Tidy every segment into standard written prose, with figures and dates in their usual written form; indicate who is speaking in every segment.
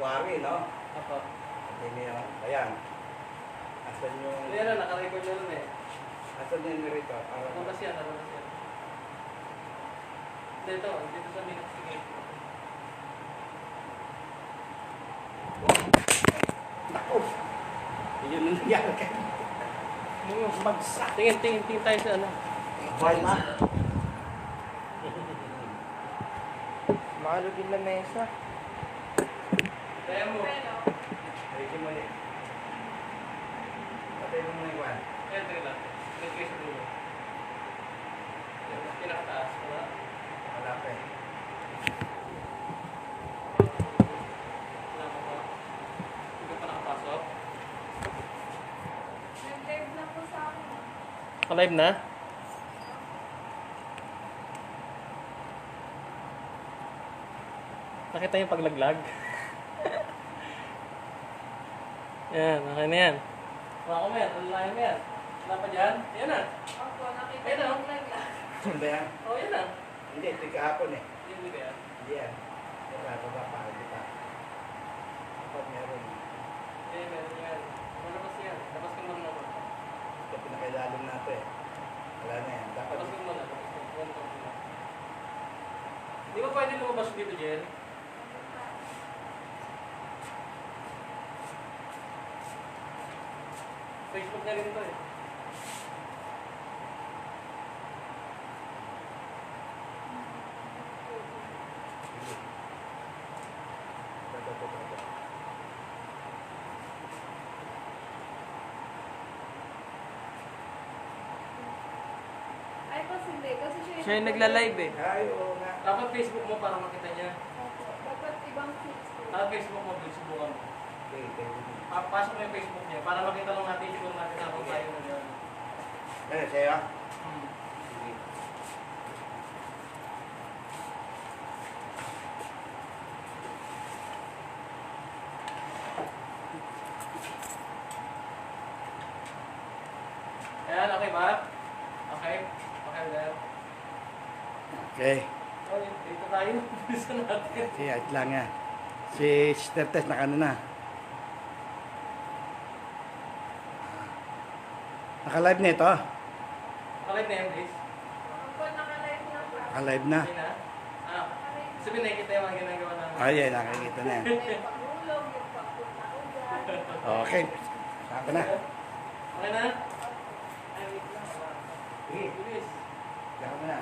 Speaker 1: February, no?
Speaker 2: Apo.
Speaker 1: Hindi niya, ayan. Asan yung...
Speaker 2: Hindi na, nakarecord na nun eh.
Speaker 1: Asan yung rito?
Speaker 2: Nalabas yan, nalabas yan. Dito sa minutes. Sige.
Speaker 1: Naku! Yun yung nangyari kayo. Bagsak.
Speaker 2: Tingin tayo sa ano.
Speaker 1: Buhay ma.
Speaker 3: Makalugin na mesa.
Speaker 2: Kaya mo.
Speaker 1: Ricky mo ulit. Patay mo muna yung one.
Speaker 2: Kaya tayo lang. Tingin kayo sa dulo. Pinakataas. Wala.
Speaker 1: Wala pa eh.
Speaker 2: Wala pa pa. Hindi ka pa nakapasok.
Speaker 4: Nag-live na po sa akin.
Speaker 2: Ka-live na? Nakita yung paglaglag? Yan, okay na yan. Wala mo yan, alalayan mo yan. Wala pa dyan? Yan na.
Speaker 4: Opo, nakita
Speaker 2: Ayun na.
Speaker 4: ko live na.
Speaker 1: Ano ba yan?
Speaker 2: Oh, yan na.
Speaker 1: Hindi, ito yung kahapon eh.
Speaker 2: Hindi ba yan?
Speaker 1: Hindi yan. Wala pa pa. Hindi pa. Kapag meron.
Speaker 2: Hindi, meron yan. Malabas yan. Labas ka muna naman.
Speaker 1: Ito pinakailalim natin eh. Wala na yan. Dapat
Speaker 2: Labas ka muna. Labas ka muna. Di ba pwede lumabas dito, Jen? Facebook na rin ito eh.
Speaker 4: Ay, kasi hindi. Kasi
Speaker 3: Siya yung nagla-live eh.
Speaker 1: Ay, oo nga.
Speaker 2: Dapat Facebook mo para makita niya.
Speaker 4: Opo, dapat ibang feeds po.
Speaker 2: Facebook mo, subukan mo.
Speaker 1: Okay, okay.
Speaker 2: Pasok mo yung Facebook niya para makita lang natin siguro natin na kung tayo na yun.
Speaker 1: Ano, sa'yo?
Speaker 2: Hmm.
Speaker 1: Sige.
Speaker 2: Ayan, okay ba? Okay? Okay, well.
Speaker 1: Okay.
Speaker 2: Oh, dito tayo. Bisa natin.
Speaker 1: Okay, at lang yan. Si Sister Tess nakano na. Naka-live na ito.
Speaker 2: Naka-live na yan, please.
Speaker 4: Opo, naka-live na po.
Speaker 1: Naka-live na.
Speaker 2: Okay na? Ah, sabi na kita yung mga ginagawa namin.
Speaker 1: Ay, ay, nakikita na yan.
Speaker 4: Yung pagulog, yung pagpunta ko dyan.
Speaker 1: Okay. Saka na.
Speaker 2: Okay na?
Speaker 4: Ay, wait lang.
Speaker 1: Sige.
Speaker 2: Bilis.
Speaker 1: Saka na.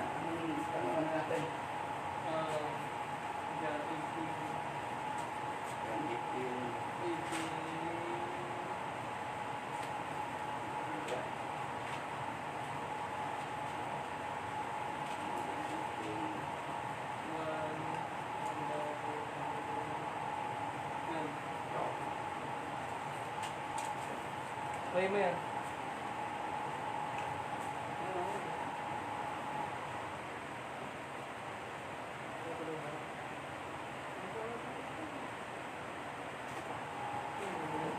Speaker 1: Ano natin?
Speaker 2: Yeah, 80. Try mo yan.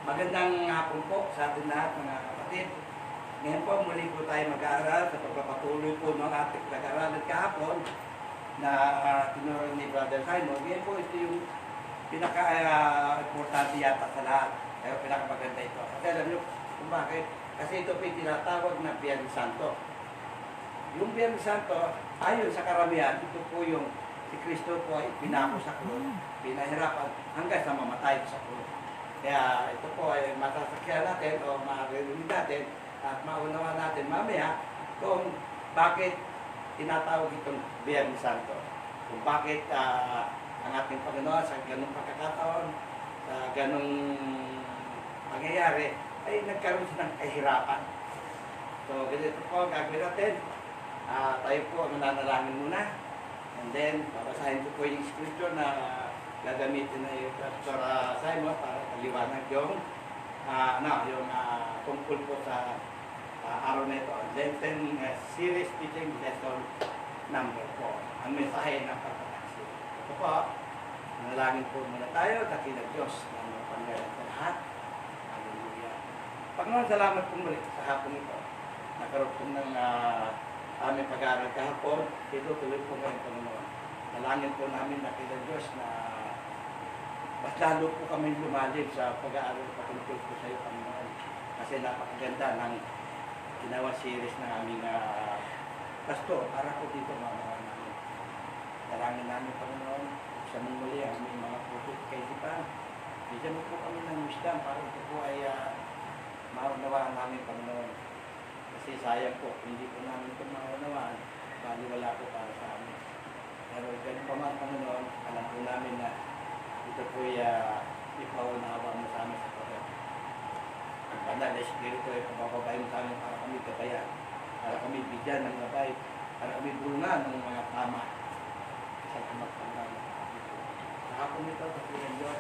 Speaker 1: Magandang hapon po sa ating lahat mga kapatid. Ngayon po muli po tayo mag-aaral sa pagpapatuloy po ng ating pag-aaralan kahapon na tinuro ni Brother Simon. Ngayon po ito yung pinaka-importante yata sa lahat. Kaya pinakamaganda ito. Kasi alam nyo kung bakit? Kasi ito po yung tinatawag na Biyernes Santo. Yung Biyernes Santo, ayon sa karamihan, ito po yung si Kristo po ay pinako sa krus, pinahirapan hanggang sa mamatay sa krus. Kaya ito po ay masasakyan natin o maririnig natin at maunawa natin mamaya kung bakit tinatawag itong Biyernes Santo. Kung bakit ang ating Panginoon sa ganung pagkakataon, sa ganung pangyayari, ay nagkaroon siya ng kahirapan. So, ganito po ang gagawin natin. Tayo po mananalangin muna. And then, babasahin ko po yung scripture na gagamitin na yung Pastor Simon para paliwanag yung tungkol po sa araw na ito. Lenten series teaching lesson number 4. Ang mensahe ng pagkakasya. Ito po, manalangin po muna tayo sa kinag Diyos na mapangalan sa lahat. Hallelujah. Panginoon, salamat po muli sa hapon ito. Nagkaroon po ng aming pag-aaral kahapon. Ito tuloy po ngayon, Panginoon. Nalangin po namin na kinag Diyos na mas lalo po kami lumalim sa pag-aaral patungkol po sa iyo, Panginoon. Kasi napakaganda ng ginawa series ng aming pastor para po dito mga namin. Dalangin namin, Panginoon, sa muli ang aming mga puso at kaisipan. Bigyan mo po kami ng wisdom para ito po ay maunawaan namin, Panginoon. Kasi sayang po, hindi po namin ito maunawaan, bali wala po para sa amin. Pero ganun pa man, Panginoon, alam po namin na ito po ay ipaunawa mo sa amin sa pagkakas. Ang banal na Espiritu ay pabababay mo sa amin para kami kabayan, para kami bigyan ng gabay, para kami bulungan ng mga tama sa kumagpanggal ng kapito. Sa hapon ito, Pagkulang Diyos,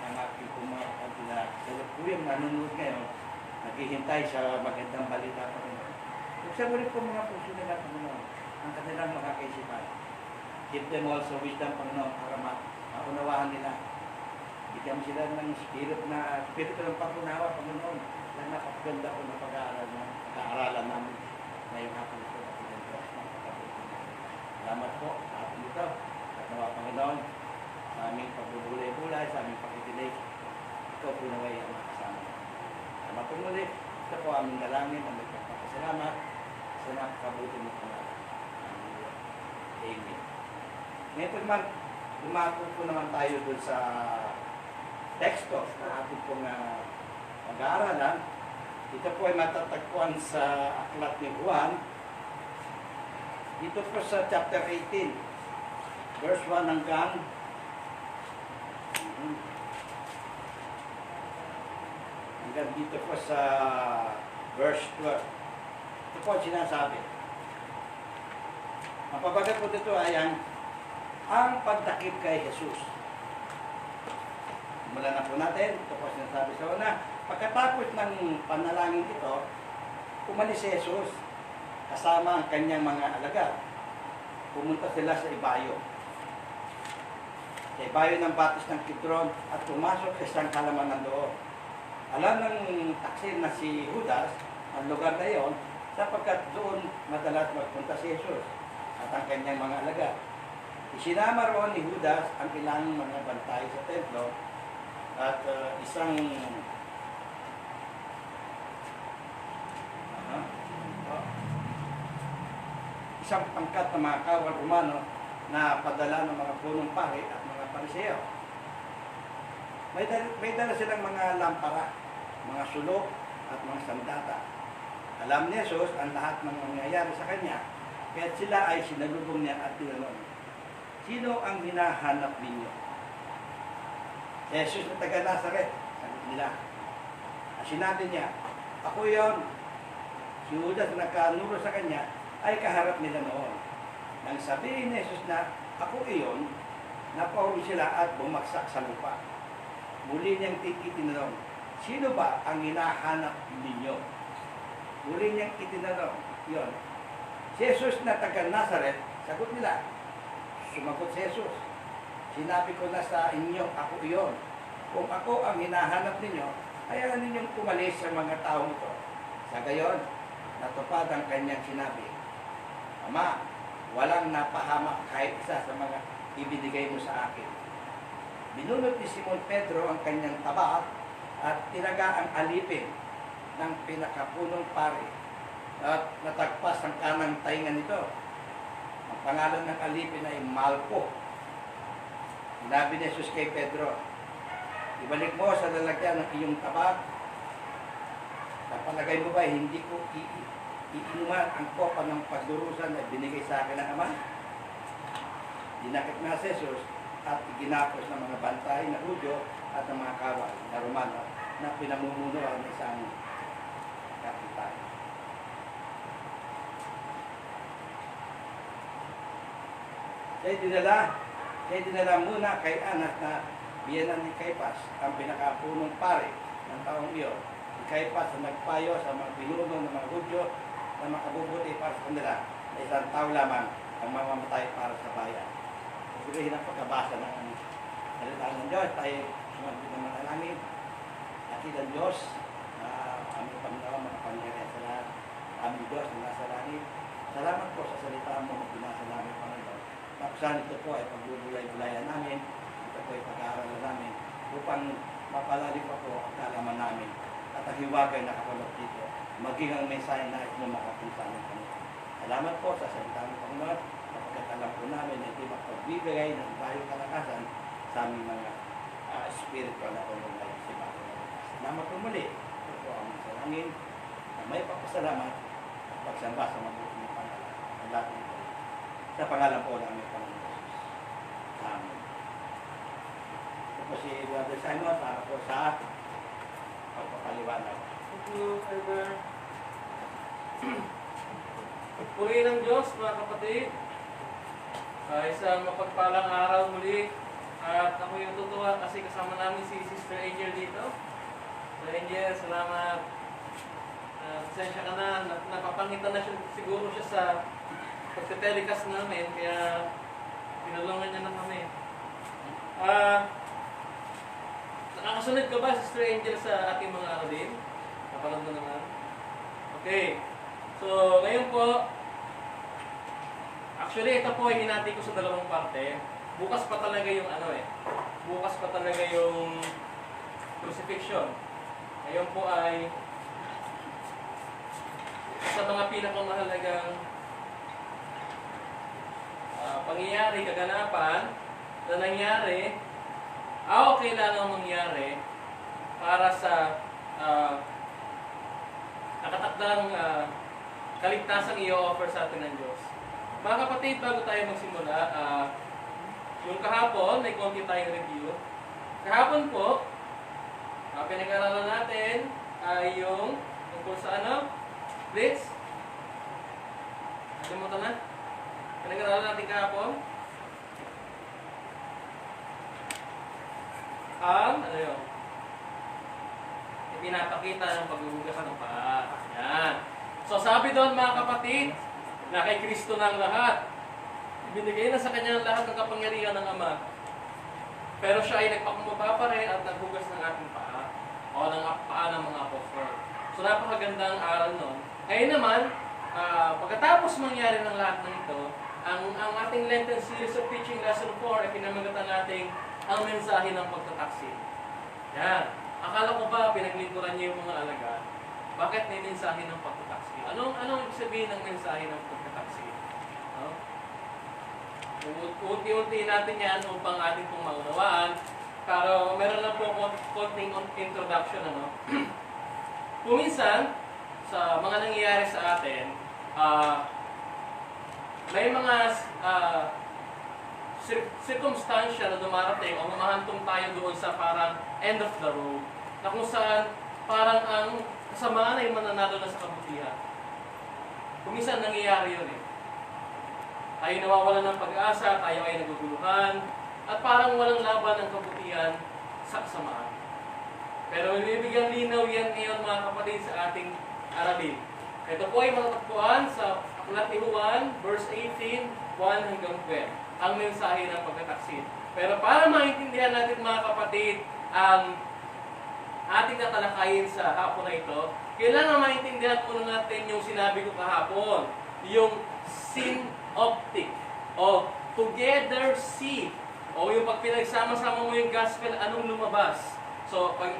Speaker 1: ang aking kumakapag na kalupuyang nanonood ngayon, naghihintay sa magandang balita, Panginoon. Buksan mo rin po mga puso nila, Panginoon, ang kanilang mga kaisipan. Give them also wisdom, Panginoon, para maunawaan nila. Bigyan mo sila ng spirit ng pag-unawa, Panginoon, na napakaganda po ng pag-aaralan namin ngayong hapon ito, Panginoon Diyos, ng pagkabuti namin. Salamat po sa hapon ito. At nawa, Panginoon, sa aming pagbubulay-bulay, sa aming pakikinig, ikaw po naway ang makasama. Salamat po muli. Ito po aming dalangin na may pagpapasalamat sa napakabuti mo po natin. Amen. Ngayon po naman, lumako po naman tayo dun sa teksto na ating pong mag-aaralan. Ito po ay matatagpuan sa aklat ni Juan. Dito po sa chapter 18, verse 1 hanggang dito po sa verse 12. Ito po ang sinasabi. Ang pabagat po dito ay ang pagtakip kay Jesus. Simulan na po natin. Ito po sinasabi sa una. Pagkatapos ng panalangin ito, umalis si Jesus kasama ang kanyang mga alagad. Pumunta sila sa ibayo. Sa ibayo ng batis ng Kidron at pumasok sa isang halaman ng loob. Alam ng taksil na si Judas ang lugar na iyon sapagkat doon madalas magpunta si Jesus at ang kanyang mga alagad. Isinama roon ni Judas ang ilang mga bantay sa templo at isang pangkat ng mga kawal Romano na padala ng mga punong pari at mga pariseo. May dala silang mga lampara, mga sulok at mga sandata. Alam ni Jesus ang lahat ng mangyayari sa kanya, kaya sila ay sinalubong niya at tinanong, sino ang hinahanap ninyo? Si Jesus na taga Nazaret, sagot nila. At sinabi niya, ako yon. Si Judas na nagkanuro sa kanya ay kaharap nila noon. Nang sabihin ni Jesus na ako iyon, napahuli sila at bumagsak sa lupa. Muli niyang itinanong, sino ba ang hinahanap ninyo? Muli niyang itinanong, yon. Si Jesus na taga Nazaret, sagot nila. Sumagot si Jesus, sinabi ko na sa inyo, ako iyon. Kung ako ang hinahanap ninyo, ayaw ninyong umalis sa mga taong ito. Sa gayon, natupad ang kanyang sinabi, Ama, walang napahamak kahit isa sa mga ibinigay mo sa akin. Binunot ni Simon Pedro ang kanyang taba at tinaga ang alipin ng pinakapunong pari at natagpas ang kanang taingan nito. Ang pangalan ng alipin ay Malpo. Sinabi ni Jesus kay Pedro, ibalik mo sa lalagyan ng iyong tabak. Napalagay mo ba, hindi ko iinuman ang kopa ng pagdurusan na binigay sa akin ng Ama? Dinakip na si Jesus at ginapos ng mga bantay na Hudyo at ng mga kawal na Romano na pinamumunuan ng isang kapitan. Kaya dinala muna kay Anas na biyenan ni Caiphas, ang pinakapunong pare ng taong iyon. Si Caiphas na nagpayo sa mga pinuno ng mga Hudyo na makabubuti para sa kanila na isang tao lamang ang mamamatay para sa bayan. Sigurihin ang pagkabasa ng salita ng Diyos, tayo sumagot ng mga namin. Ang Diyos na aming Panginoon, makapangyarihan sa lahat. Aming Diyos na nasa langit. Salamat po sa salita mo na binasa namin, Panginoon. Nakusahan ito po ay pagbubulay-bulayan namin. Ito po ay pag-aaralan namin ang mapalalim pa po ang kaalaman namin at ang hiwagay na kapulot dito, maging ang mensahe na ito makating sa amin kami. Salamat po sa salita ng Panginoon, kapagkat alam po namin na ito mapagbibigay ng tayong kalakasan sa aming mga spiritual na pangungay si Panginoon. Salamat po muli. Ito po ang salangin na may papasalamat at pagsamba sa mabuting pangalan. Ang lahat nito. Sa pangalan po namin Panginoon Jesus. Amen. Ito po si Brother Simon para po sa pagpapaliwanag.
Speaker 2: Thank you, Elder. Purihin ng Diyos, mga kapatid. Isang mapagpalang araw muli. At ako yung tutuwa kasi kasama namin si Sister Angel dito. So Angel, salamat. Pasensya ka na. Napapangitan na siguro siya sa pagte-telecast namin. Kaya pinulungan niya na kami. Nakakasunod ka ba, Sister Angel, sa ating mga aralin? Napanood mo naman? Okay. So, ngayon po, actually, ito po ay hinati ko sa dalawang parte. Bukas pa talaga yung bukas pa talaga yung crucifixion. Ngayon po ay sa mga pinakamahalagang pangyayari, kaganapan na nangyari o kailangan mangyari para sa nakatakdang kaligtasang i-offer sa atin ng Diyos. Mga kapatid, bago tayo magsimula, yung kahapon, may konti tayong review. Kahapon po, pinag-aralan natin ay yung tungkol sa ano? Please? Alimutan na? Pinag-aralan natin kahapon? Ano yun? Ipinapakita ng paghuhugasan ng paa. Yan. So sabi doon mga kapatid, na kay Kristo na ang lahat. Ibinigay na sa kanya ang lahat ng kapangyarihan ng Ama. Pero siya ay nagpakumbaba pa rin at naghugas ng ating paa o ng paa ng mga apostol. So napakagandang aral nun. Ngayon naman, pagkatapos mangyari ng lahat ng ito, ang ating Lenten series of teaching lesson 4 ay pinamagatan nating ang mensahe ng pagtataksil. Yan. Akala ko ba pinaglingkuran niyo yung mga alagad? Bakit may mensahe ng pagtataksil? Anong ibig sabihin ng mensahe ng pagtataksil? No? Unti-unti natin yan upang ating pong maunawaan. Pero meron lang po konting introduction. Kuminsan, sa mga nangyayari sa atin, may mga circumstansya na dumarating o mamahantong tayo doon sa parang end of the road, na kung saan parang ang kasamaan ay mananalo na sa kabutihan. Kuminsan nangyayari yun Tayo nawawalan ng pag-asa, tayo ay naguguluhan, at parang walang laban ng kabutihan sa kasamaan. Pero bibigyan linaw yan ngayon mga kapatid sa ating aralin. Ito po ay matatagpuan sa Aklat ni Juan, verse 18, 1 hanggang 12, ang mensahe ng pagtataksil. Pero para maintindihan natin mga kapatid ang ating tatalakayin sa hapon na ito, kailangan maintindihan muna natin yung sinabi ko kahapon, yung synoptic o together see, o yung pag pinagsama-sama mo yung gospel, anong lumabas. So, pag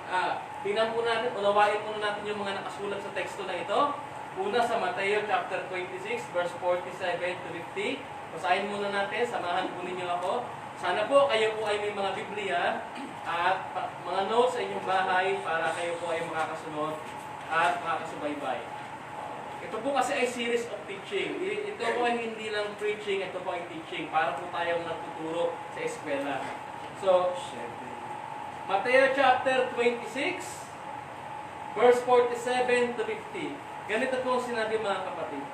Speaker 2: tingnan po natin, unawain po natin yung mga nakasulat sa teksto na ito. Una sa Mateo chapter 26, verse 47 to 50. Basahin muna natin, samahan po ninyo ako. Sana po kayo po ay may mga Biblia at mga notes sa inyong bahay para kayo po ay makakasunod at makakasubaybay. Ito po kasi ay series of teaching. Ito po ay hindi lang preaching, ito po ay teaching para po tayong natuturo sa eskwela. So, Mateo chapter 26, verse 47 to 50. Ganito po sinabi mga kapatid.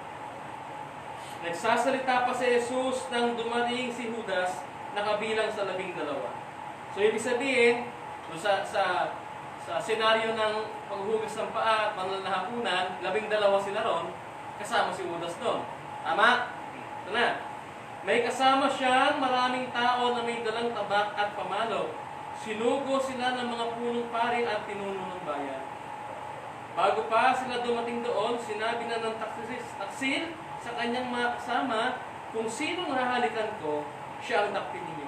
Speaker 2: Nagsasalita pa si Jesus nang dumating si Judas na kabilang sa 12. So, ibig sabihin, sa senaryo ng paghuhugas ng paa at banal na hapunan, 12 sila ron, kasama si Judas doon. Tama? Ito na. May kasama siyang maraming tao na may dalang tabak at pamalo. Sinugo sila ng mga punong pari at pinuno ng bayan. Bago pa sila dumating doon, sinabi na ng taksil sa kanyang mga kasama, kung sinong hahalikan ko, siya ang takpin ninyo.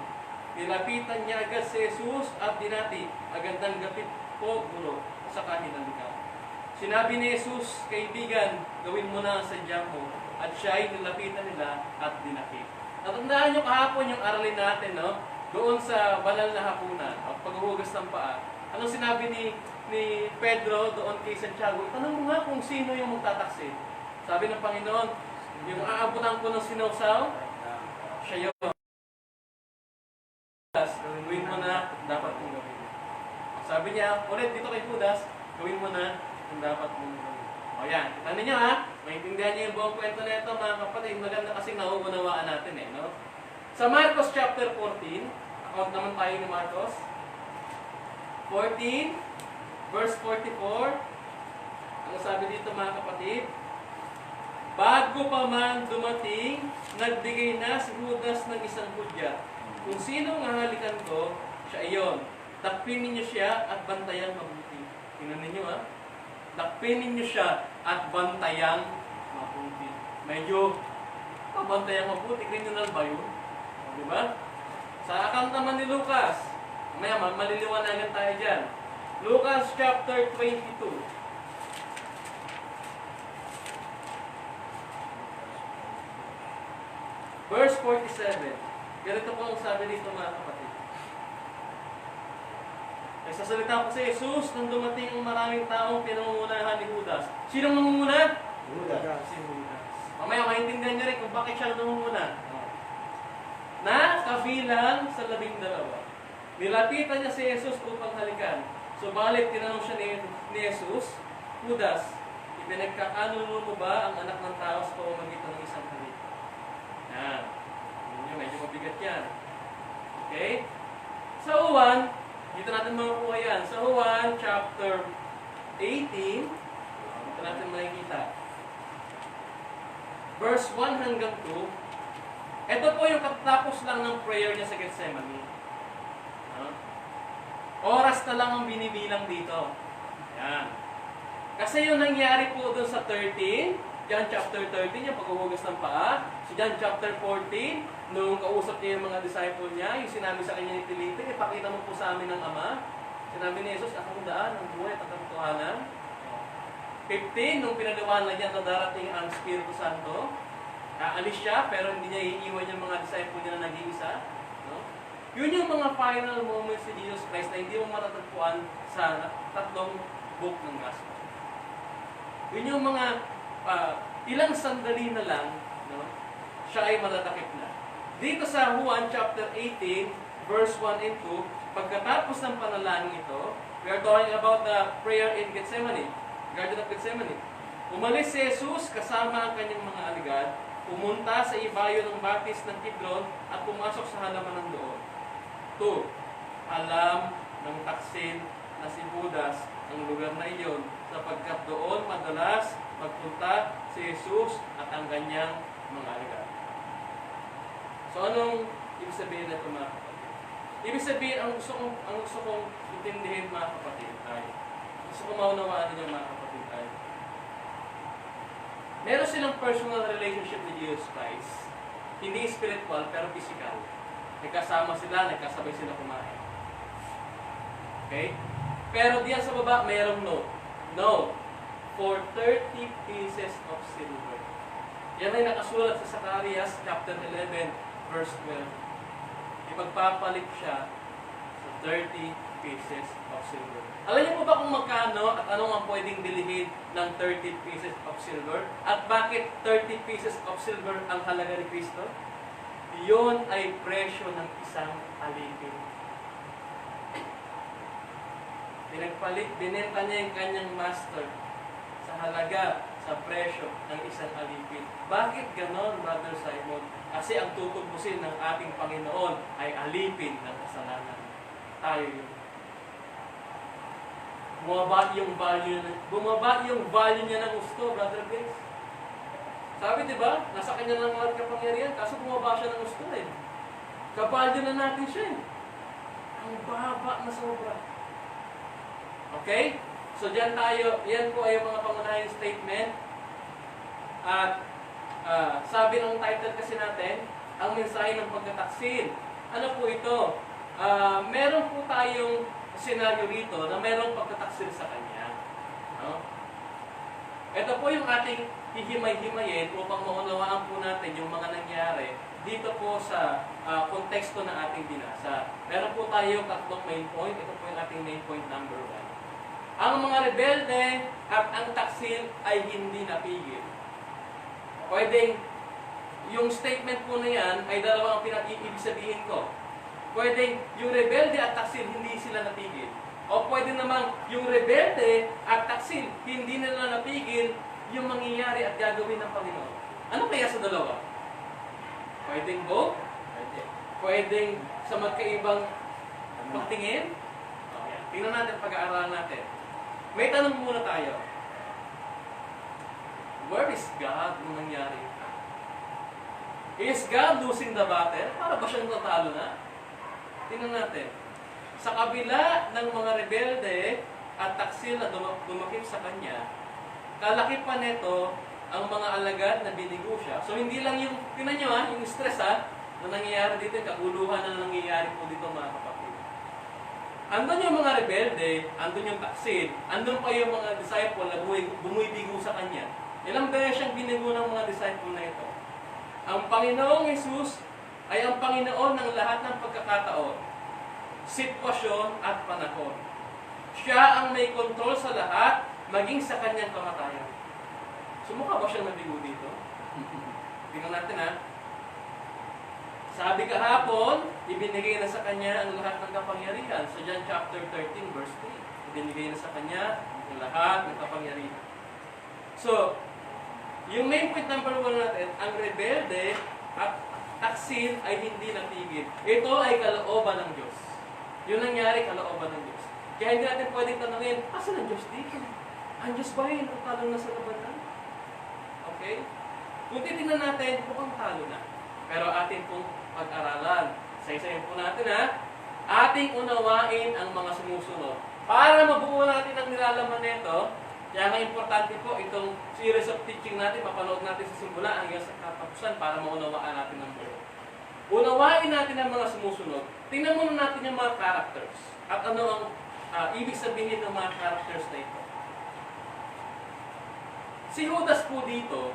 Speaker 2: Nilapitan niya agad si Jesus at dinati. Agad ng gapit po, guro, sa hinalikan. Sinabi ni Jesus, kaibigan, gawin mo na ang sadya mo. At siya ay nilapitan nila at dinaki. Natandaan nyo kahapon yung aralin natin, no? Doon sa banal na hapunan, at paghuhugas ng paa. Anong sinabi ni Pedro doon kay Santiago? Itanong mo nga kung sino yung magtataksi. Sabi ng Panginoon, yung aabutan ko ng sinawsaw, siya yun. Gawin mo na, dapat mong gawin. Sabi niya, ulit dito kay Judas, gawin mo na, ang dapat mong gawin. O yan, kita ninyo ha, maintindihan niyo yung buong kwento na ito, mga kapatid, maganda kasing nauunawaan natin no? Sa Marcos chapter 14, account naman tayo ni Marcos, 14, verse 44, ang sabi dito mga kapatid, bago pa man dumating, nagbigay na si Judas ng isang hudyat. Kung sino ang hahalikan ko, siya iyon. Takpin ninyo siya at bantayang mabuti. Tingnan ninyo ha. Takpin ninyo siya at bantayang mabuti. Medyo pabantayang mabuti. Criminal ba yun? Diba? Sa account naman ni Lucas, mamaya maliliwanagan tayo dyan. Lucas chapter 22. Verse 47. Ganito po ang sabi dito mga kapatid. Nagsasalita po si Jesus nang dumating ang maraming taong pinangungunahan ni Judas. Sinong nangunguna?
Speaker 1: Judas.
Speaker 2: Si Judas. Mamaya maintindihan niyo rin kung bakit siya nangunguna. Na kabilang sa 12. Nilapitan niya si Jesus upang halikan. Subalit tinanong siya ni Jesus, Judas, ipinagkakanuno mo ba ang anak ng tao sa pamamagitan ng isang halik? Yan. Medyo mabigat yan. Okay? Sa Juan, dito natin makukuha yan. Sa Juan, chapter 18, dito natin makikita. Verse 1 hanggang 2, ito po yung katatapos lang ng prayer niya sa Gethsemane. Oras na lang ang binibilang dito. Yan. Kasi yung nangyari po doon sa 13, John chapter 13, yung paghuhugas ng paa. Si John chapter 14, nung kausap niya yung mga disciple niya, yung sinabi sa kanya ni Felipe, ipakita mo po sa amin ng Ama. Sinabi ni Jesus, akong daan, ang buhay at ang katotohanan. 15, nung pinaliwanag niya na darating ang Espiritu Santo, aalis siya, pero hindi niya iiwan yung mga disciple niya na nag-iisa. No? Yun yung mga final moments ni Jesus Christ na hindi mo matatagpuan sa tatlong book ng Gospel. Yun yung mga ilang sandali na lang, no, siya ay matatakip na. Dito sa Juan chapter 18, verse 1 and 2, pagkatapos ng panalangin ito, we are talking about the prayer in Gethsemane, Garden of Gethsemane. Umalis si Jesus kasama ang kanyang mga alagad, pumunta sa ibayo ng batis ng Kidron at pumasok sa halaman ng doon. 2. Alam ng taksin na si Judas ang lugar na iyon, sapagkat doon madalas magpunta si Jesus at ang kanyang mga alagad. So anong ibig sabihin na ito mga kapatid? Ibig sabihin, ang gusto kong intindihin mga kapatid ay, gusto kong maunawaan ninyo mga kapatid ay, meron silang personal relationship with Jesus Christ. Hindi spiritual, pero physical. Nagkasama sila, nagkasabay sila kumain. Okay? Pero diyan sa baba, mayroong note. No. For 30 pieces of silver. Yan ay nakasulat sa Zacarias chapter 11, verse 12. Ipagpapalit siya sa 30 pieces of silver. Alam niyo po ba kung magkano at anong ang pwedeng bilhin ng 30 pieces of silver? At bakit 30 pieces of silver ang halaga ni Kristo? Iyon ay presyo ng isang alipin. Binenta niya yung kanyang master sa halaga, sa presyo ng isang alipin. Bakit ganon, Brother Simon? Kasi ang tutubusin ng ating Panginoon ay alipin ng kasalanan. Tayo yun. Bumaba yung value niya ng gusto, Brother Grace. Sabi, di ba? Nasa kanya lang ang kapangyarihan, kaso bumaba siya ng gusto eh. Kabalyo na natin siya eh. Ang baba na sobra. Okay? So, diyan tayo, yan po ay mga pangunahing statement. At sabi ng title kasi natin, ang mensahe ng pagkataksil. Ano po ito? meron po tayong senaryo rito na merong pagtataksil sa kanya. No? Ito po yung ating hihimay-himayin upang maunawaan po natin yung mga nangyari dito po sa konteksto na ating binasa. Meron po tayong tatlong main point. Ito po yung ating main point number 1. Ang mga rebelde at ang taksil ay hindi napigil. Pwedeng, yung statement po na yan ay dalawang pinag-iibig sabihin ko. Pwedeng yung rebelde at taksil hindi sila napigil. O pwede namang yung rebelde at taksil hindi nila napigil yung mangyayari at gagawin ng Panginoon. Ano kaya sa dalawa? Pwedeng both?
Speaker 1: Pwede.
Speaker 2: Pwedeng sa magkaibang pagtingin? Okay. Tingnan natin, pag-aaralan natin. May tanong muna tayo. Where is God nung nangyari? Is God losing the battle? Para ba siyang natalo na? Tingnan natin. Sa kabila ng mga rebelde at taksil na dumakip sa kanya, kalaki pa nito ang mga alagad na binigo siya. So hindi lang yung, tingnan nyo yung stress na nangyayari dito, yung kaguluhan na nangyayari po dito mga kapatid. Andun yung mga rebelde, andun yung taksil, andun pa yung mga disciple na bumibigo sa kanya. Ilang beses siyang binigo ng mga disciple na ito. Ang Panginoong Jesus ay ang Panginoon ng lahat ng pagkakataon, sitwasyon at panahon. Siya ang may kontrol sa lahat, maging sa kanyang kamatayan. Sumukha ba siyang nabigo dito? Tingnan natin ha. Sabi kahapon, ibinigay na sa kanya ang lahat ng kapangyarihan. Sa John chapter 13 verse 3. Ibinigay na sa kanya ang lahat ng kapangyarihan. So, yung main point number 1 natin, ang rebelde at taksil ay hindi natigil. Ito ay kalooban ng Diyos. Yun nangyari, kalooban ng Diyos. Kaya hindi natin pwedeng tanungin, asan ang Diyos dito? Ang Diyos ba yun? Ang talo na sa labanan? Okay? Kung titignan natin, mukhang talo na. Pero atin pong pag-aralan. Sa-isayin po natin ha. Ating unawain ang mga sumusunod. Para mabuo natin ang nilalaman nito, kaya nga importante po itong series of teaching natin, mapanood natin sa simula hanggang sa katapusan para maunawaan natin ang buo. Unawain natin ang mga sumusunod. Tingnan muna natin yung mga characters. At ano ang ibig sabihin ng mga characters na ito. Si Judas po dito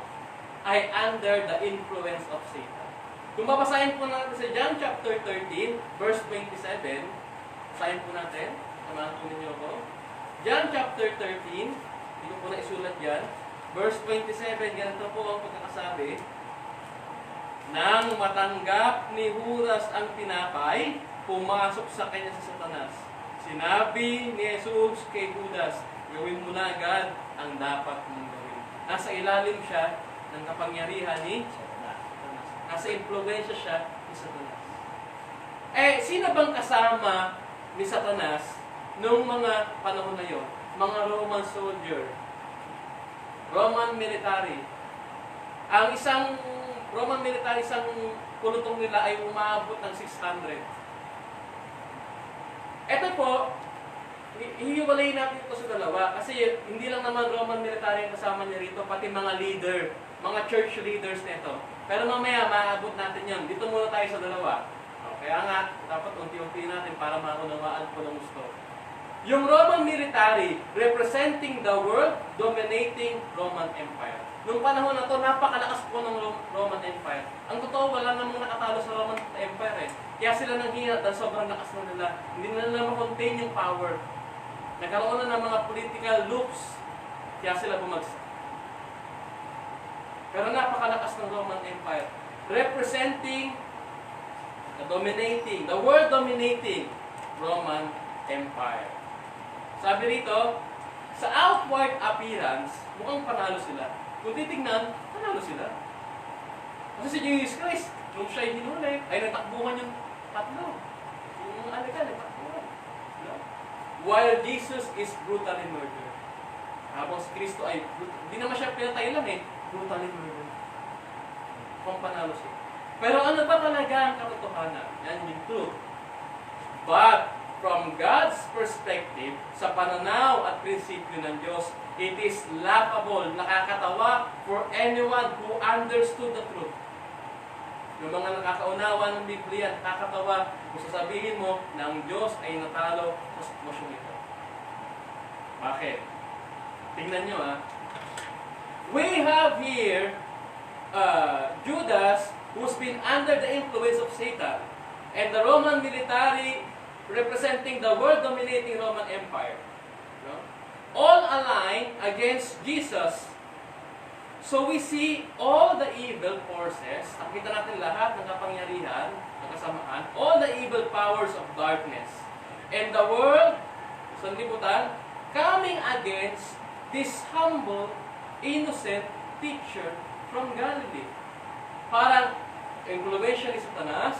Speaker 2: ay under the influence of Satan. Kung babasahin po natin sa John chapter 13, verse 27, basahin po natin. Samahan po ninyo ako. John chapter 13, hindi ko po na isulat yan. Verse 27, ganito po ang pagkakasabi. Nang matanggap ni Judas ang tinapay, pumasok sa kanya si Satanas. Sinabi ni Jesus kay Judas, gawin mo na agad ang dapat mong gawin. Nasa ilalim siya ng kapangyarihan ni Satanas. Nasa impluwensya siya ni Satanas. Sino bang kasama ni Satanas noong mga panahon na yon? Mga Roman soldier, Roman military. Ang isang Roman military, isang kulutong nila ay umaabot ng 600. Ito po, hihiwalayin natin ito sa dalawa kasi hindi lang naman Roman military ang kasama niya rito, pati mga leader, mga church leaders nito. Pero mamaya, maaabot natin yan. Dito muna tayo sa dalawa. Kaya nga, dapat unti-unti natin para maunawaan po ng gusto. Yung Roman military, representing the world, dominating Roman Empire. Noong panahon na to, napakalakas po ng Roman Empire. Ang totoo, wala namang nakatalo sa Roman Empire. Kaya sila nanghina dahil sobrang lakas na nila. Hindi na nila ma-contain yung power. Nagkaroon na ng mga political loops. Kaya sila bumagsak. Pero napakalakas ng Roman Empire. Representing the world dominating Roman Empire. Sabi rito, sa outward appearance, mukhang panalo sila. Kung titignan, panalo sila. Kasi si Jesus Christ, nung siya'y hinuli, ay natakbuhan yung tatlo. Yung alikan, natakbuhan. While Jesus is brutally murdered. Habang si Kristo ay, hindi naman siya pinatay lang brutally murdered. Kung panalo siya. Pero ano ba talaga ang katotohanan? Yan yung truth. But, from God's perspective, sa pananaw at prinsipyo ng Diyos, it is laughable, nakakatawa for anyone who understood the truth. Yung mga nakakaunawa ng Biblia, nakakatawa kung sasabihin mo na ang Diyos ay natalo sa sitwasyon ito. Bakit? Tingnan nyo We have here Judas who's been under the influence of Satan and the Roman military representing the world-dominating Roman Empire. No? All aligned against Jesus. So we see all the evil forces, nakita natin lahat ng kapangyarihan, ng kasamaan, all the evil powers of darkness. And the world, sanlibutan, coming against this humble, innocent teacher from Galilee. Parang impluensya ni Satanas,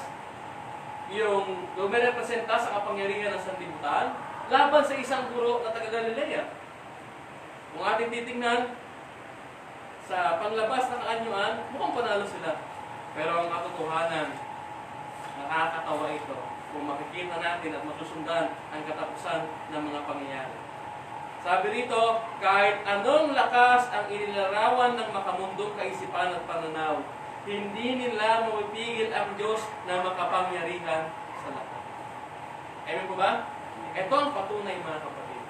Speaker 2: yung lumirepresenta sa kapangyarihan ng sanlibutan, laban sa isang guro na taga-Galilea. Kung ating titingnan, sa panglabas ng anyuan, mukhang panalo sila. Pero ang katotohanan, nakakatawa ito kung makikita natin at masusundan ang katapusan ng mga pangyayari. Sabi rito, kahit anong lakas ang inilarawan ng makamundong kaisipan at pananaw, hindi nila mapipigil ang Diyos na makapangyarihan sa lahat. Amen po ba? Ito ang patunay, mga kapatid.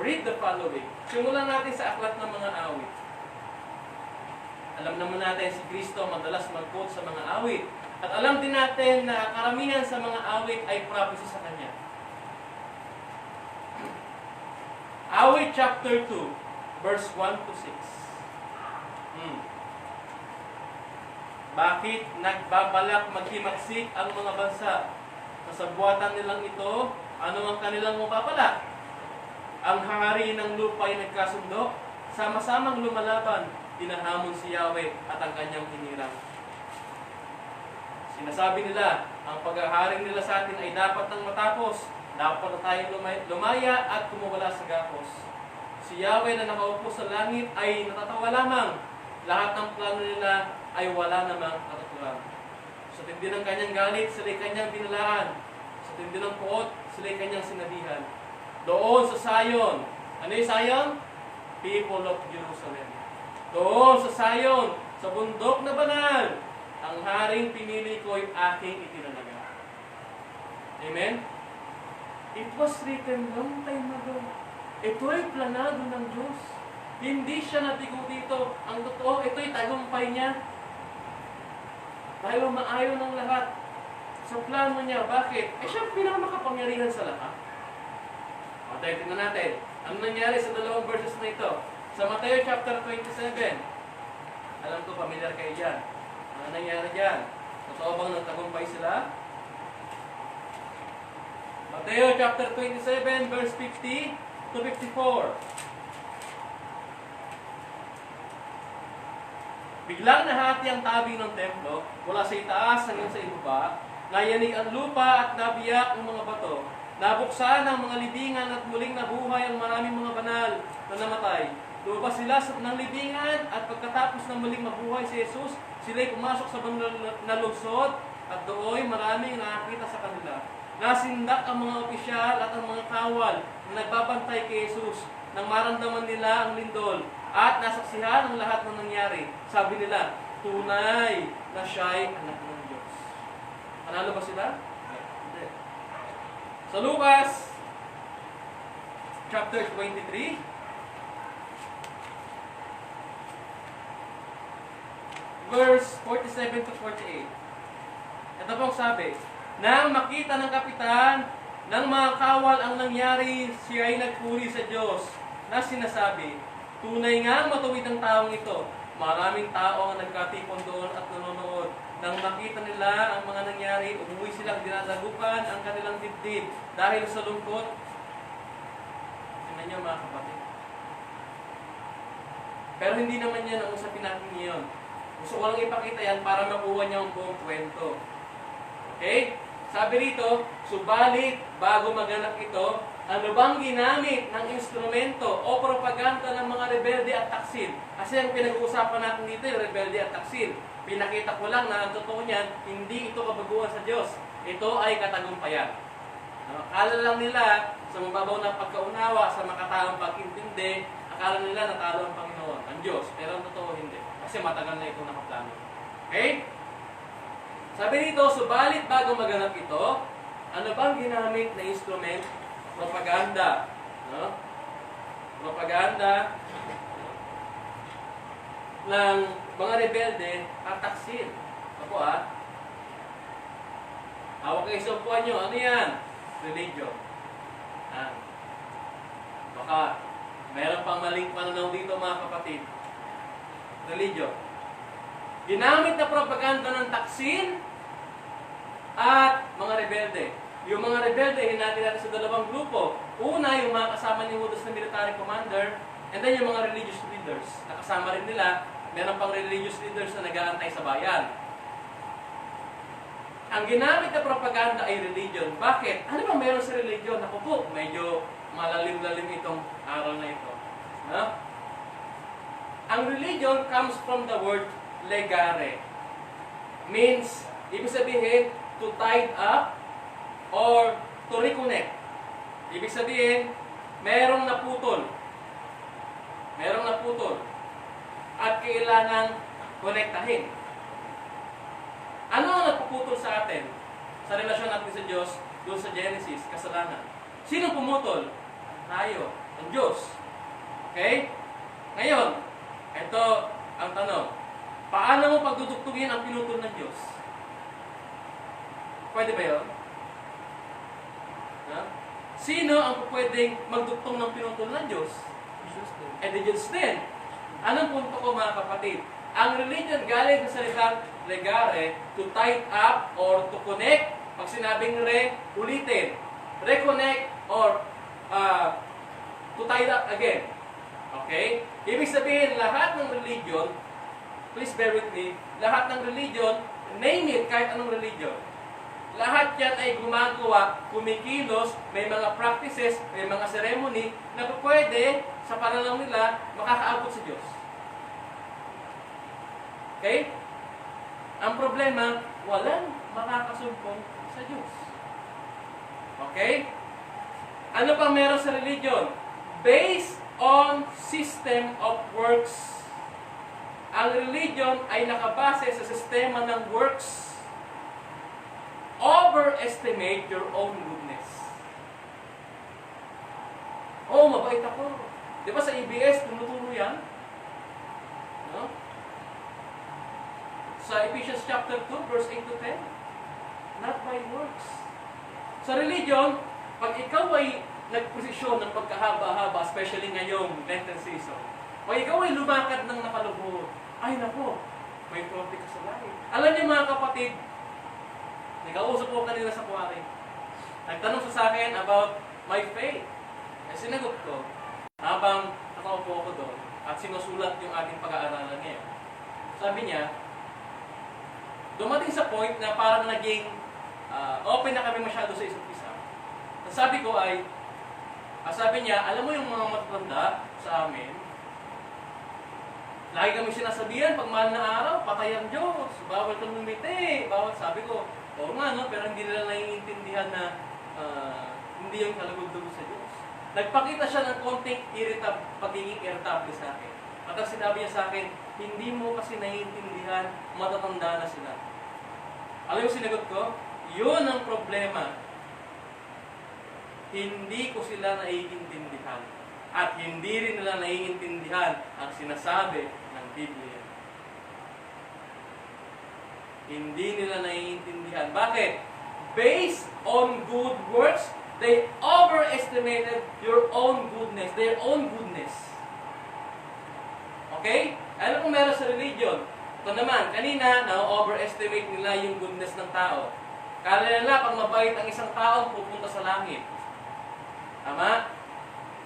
Speaker 2: Read the following. Simulan natin sa aklat ng mga awit. Alam naman natin si Kristo madalas mag-quote sa mga awit. At alam din natin na karamihan sa mga awit ay prophecy sa Kanya. Awit chapter 2, verse 1 to 6. Bakit nagbabalak maghimagsik ang mga bansa? Sa buwatan nilang ito, ano ang kanilang mapapala? Ang hari ng lupa ay nagkasundo, sama-samang lumalaban, tinahamon si Yahweh at ang kanyang hinirang. Sinasabi nila, ang paghaharing nila sa atin ay dapat nang matapos. Dapat na tayong lumaya at kumuwala sa gapos. Si Yahweh na nakaupo sa langit ay natatawa lamang. Lahat ng plano nila ay wala namang katuturan. Sa tindi ng kanyang galit, sila'y kanyang binalaan. Sa tindi ng puot, sila'y kanyang sinabihan. Doon sa Zion. Ano yung Zion? People of Jerusalem. Doon sa Zion, sa bundok na banal, ang haring pinili ko ay aking itinalaga. Amen? It was written long time ago. Ito ay planado ng Diyos. Hindi siya natigo dito. Ang totoo, ito ay tagumpay niya. Dahil maayon ng lahat. Sa plano niya, bakit? Siya ang pinakamakapangyarihan sa lahat. O, tayo tingnan natin. Ano nangyari sa dalawang verses na ito? Sa Mateo chapter 27, alam ko, familiar kayo dyan. Ano nangyari dyan? Totoo bang nagtagumpay sila? Mateo chapter 27, verse 50 to 54. Biglang nahati ang tabing ng templo, mula sa itaas hanggang sa ibaba, nayanig ang lupa at nabiyak ang mga bato. Nabuksan ang mga libingan at muling nabuhay ang maraming mga banal na namatay. Lumabas sila ng libingan at pagkatapos ng muling mabuhay si Jesus, sila'y pumasok sa banal na lungsod at doon maraming nakakita sa kanila. Nasindak ang mga opisyal at ang mga kawal na nagbabantay kay Jesus nang maramdaman nila ang lindol at nasaksihan ang lahat ng nangyari. Sabi nila, tunay na siya'y anak ng Diyos. Panalo ba sila? Hindi. Sa Lucas chapter 23, verse 47 to 48. Ito pong sabi, nang makita ng kapitan ng mga kawal ang nangyari, siya ay nagpuri sa Diyos na sinasabi, tunay nga matuwid ang taong ito. Maraming tao ang nagkatipon doon at nanonood. Nang makita nila ang mga nangyari, umuwi silang dinadagupan ang kanilang dibdib dahil sa lungkot. Tingnan niyo mga kapatid. Pero hindi naman yan ang usapin natin ngayon. Gusto ko lang ipakita yan para makuha niyo ang buong kwento. Okay? Sabi rito, subalit bago maganap ito, ano bang ginamit ng instrumento o propaganda ng mga rebelde at taksil? Kasi ang pinag-uusapan natin dito yung rebelde at taksil. Pinakita ko lang na ang totoo niyan, hindi ito kabaguhan sa Diyos. Ito ay katagumpayan. Akala lang nila sa mababaw na pagkaunawa, sa makataong pag-intindi, akala nila natalo ang Panginoon, ang Diyos. Pero ang totoo hindi. Kasi matagal na itong nakaplano. Okay? Sabi dito, subalit bago maganap ito, Ano bang ginamit na instrument? Propaganda. No? Propaganda ng mga rebelde at taksil. Ako hawak kayo sa upuan nyo. Ano yan? Religion. Baka meron pang maling pananaw dito mga kapatid. Religion. Ginamit na propaganda ng taksil at mga rebelde. Yung mga rebelde, hinati natin sa dalawang grupo. Una, yung mga kasama ni Judas na military commander, and then yung mga religious leaders. Nakasama rin nila, meron pang religious leaders na nag-aantay sa bayan. Ang ginamit na propaganda ay religion. Bakit? Ano bang meron sa religion? Ako po, medyo malalim-lalim itong araw na ito. No? Ang religion comes from the word legare. Means, ibig sabihin, to tie up or to reconnect. Ibig sabihin, merong naputol. Merong naputol. At kailangang konektahin. Ano ang napuputol sa atin? Sa relasyon natin sa Diyos, doon sa Genesis, kasalanan. Sino pumutol? Tayo, ang Diyos. Okay? Ngayon, ito ang tanong. Paano mo pagdudugtugin ang pinutol ng Diyos? Pwede ba yun? Ha? Sino ang pwedeng magdugtong ng pinutol ng Diyos? Eh, the Diyos din. Anong punto ko mga kapatid? Ang religion galing sa salitang legare, to tie up or to connect. Pag sinabing ulitin. Reconnect or to tie up again. Okay? Ibig sabihin, lahat ng religion, please bear with me, lahat ng religion, name it, kahit anong religion. Lahat yan ay gumagawa, kumikilos, may mga practices, may mga ceremony na pwede, sa pananaw nila, makakaabot sa Diyos. Okay? Ang problema, walang makakasumpong sa Diyos. Okay? Ano pa meron sa religion? Based on system of works. Ang religion ay nakabase sa sistema ng works. Overestimate your own goodness. Oh, mabait ako. Di ba sa EBS, tinuturo yan? No? Sa Ephesians chapter 2, verse 8 to 10. Not by works. Sa religion, pag ikaw ay nagposisyon ng pagkahaba-haba, especially ngayong Lenten season, pag ikaw ay lumakad ng nakalubog, ay nako, may konti ka sa langit. Alam niyo mga kapatid, nag-ausap ko kanina sa kuwari. Nagtanong sa akin about my faith. Eh, sinagot ko, habang nakaupo ako doon, at sinusulat yung ating pag-aaralan ngayon. Sabi niya, dumating sa point na parang naging open na kami masyado sa isa't isa. Ang sabi ko ay, sabi niya, alam mo yung mga matatanda sa amin, lagi kami sinasabihan, pag mahal na araw, patay ang Diyos, bawal kang lumiti, bawal. Sabi ko, oo nga, no? Pero hindi nila naiintindihan na hindi yung kalugod-lugod sa Diyos. Nagpakita siya ng konting pagiging irritable sa akin. At ang sinabi niya sa akin, hindi mo kasi naiintindihan, matatanda na sila. Alam mo sinagot ko? Yun ang problema. Hindi ko sila naiintindihan. At hindi rin nila naiintindihan ang sinasabi ng Biblia. Hindi nila naiintindihan. Bakit? Based on good works, they overestimated your own goodness, their own goodness. Okay? Ano kung meron sa religion? Ito naman, kanina, na-overestimate nila yung goodness ng tao. Kala nila, pag mabait ang isang tao, pupunta sa langit. Tama?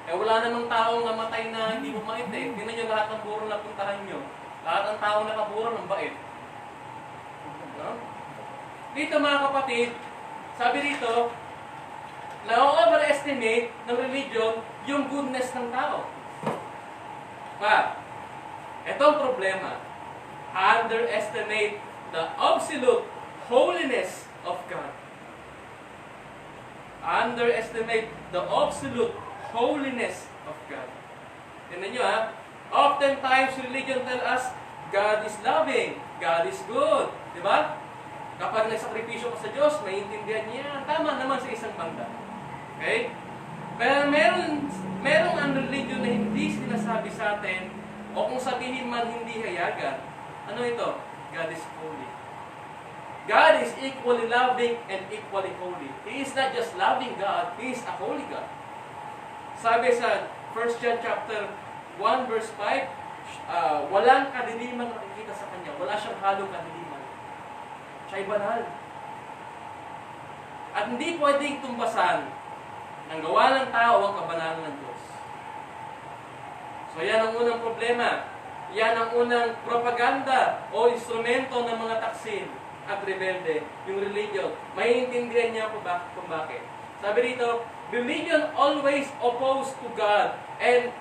Speaker 2: Eh wala namang taong namatay na hindi mabait eh. Tingnan nyo lahat ng buro na puntahan nyo. Lahat ng taong nakaburo ng bait. No? Dito mga kapatid, sabi dito, na-overestimate ng religion yung goodness ng tao. Ito ang problema. Underestimate the absolute holiness of God. Underestimate the absolute holiness of God. Tignan nyo Oftentimes, religion tell us, God is loving, God is good. Diba? Kapag nagsakripisyo ka sa Diyos, maintindihan niya. Tama naman sa isang banda. Okay? Pero merong ang religion na hindi sinasabi sa atin, o kung sabihin man hindi hayagan, ano ito? God is holy. God is equally loving and equally holy. He is not just loving God, He is a holy God. Sabi sa 1 John chapter 1 verse 5, walang kadiliman nakikita sa Kanya. Wala siyang halong kadiliman. Siya'y banal. At hindi pwedeng tumbasan ng gawa ng tao ang kabanalan ng Diyos. So yan ang unang problema. Yan ang unang propaganda o instrumento ng mga taksin at rebelde, yung religion. Maiintindihan niya kung bakit. Sabi dito, religion always opposed to God and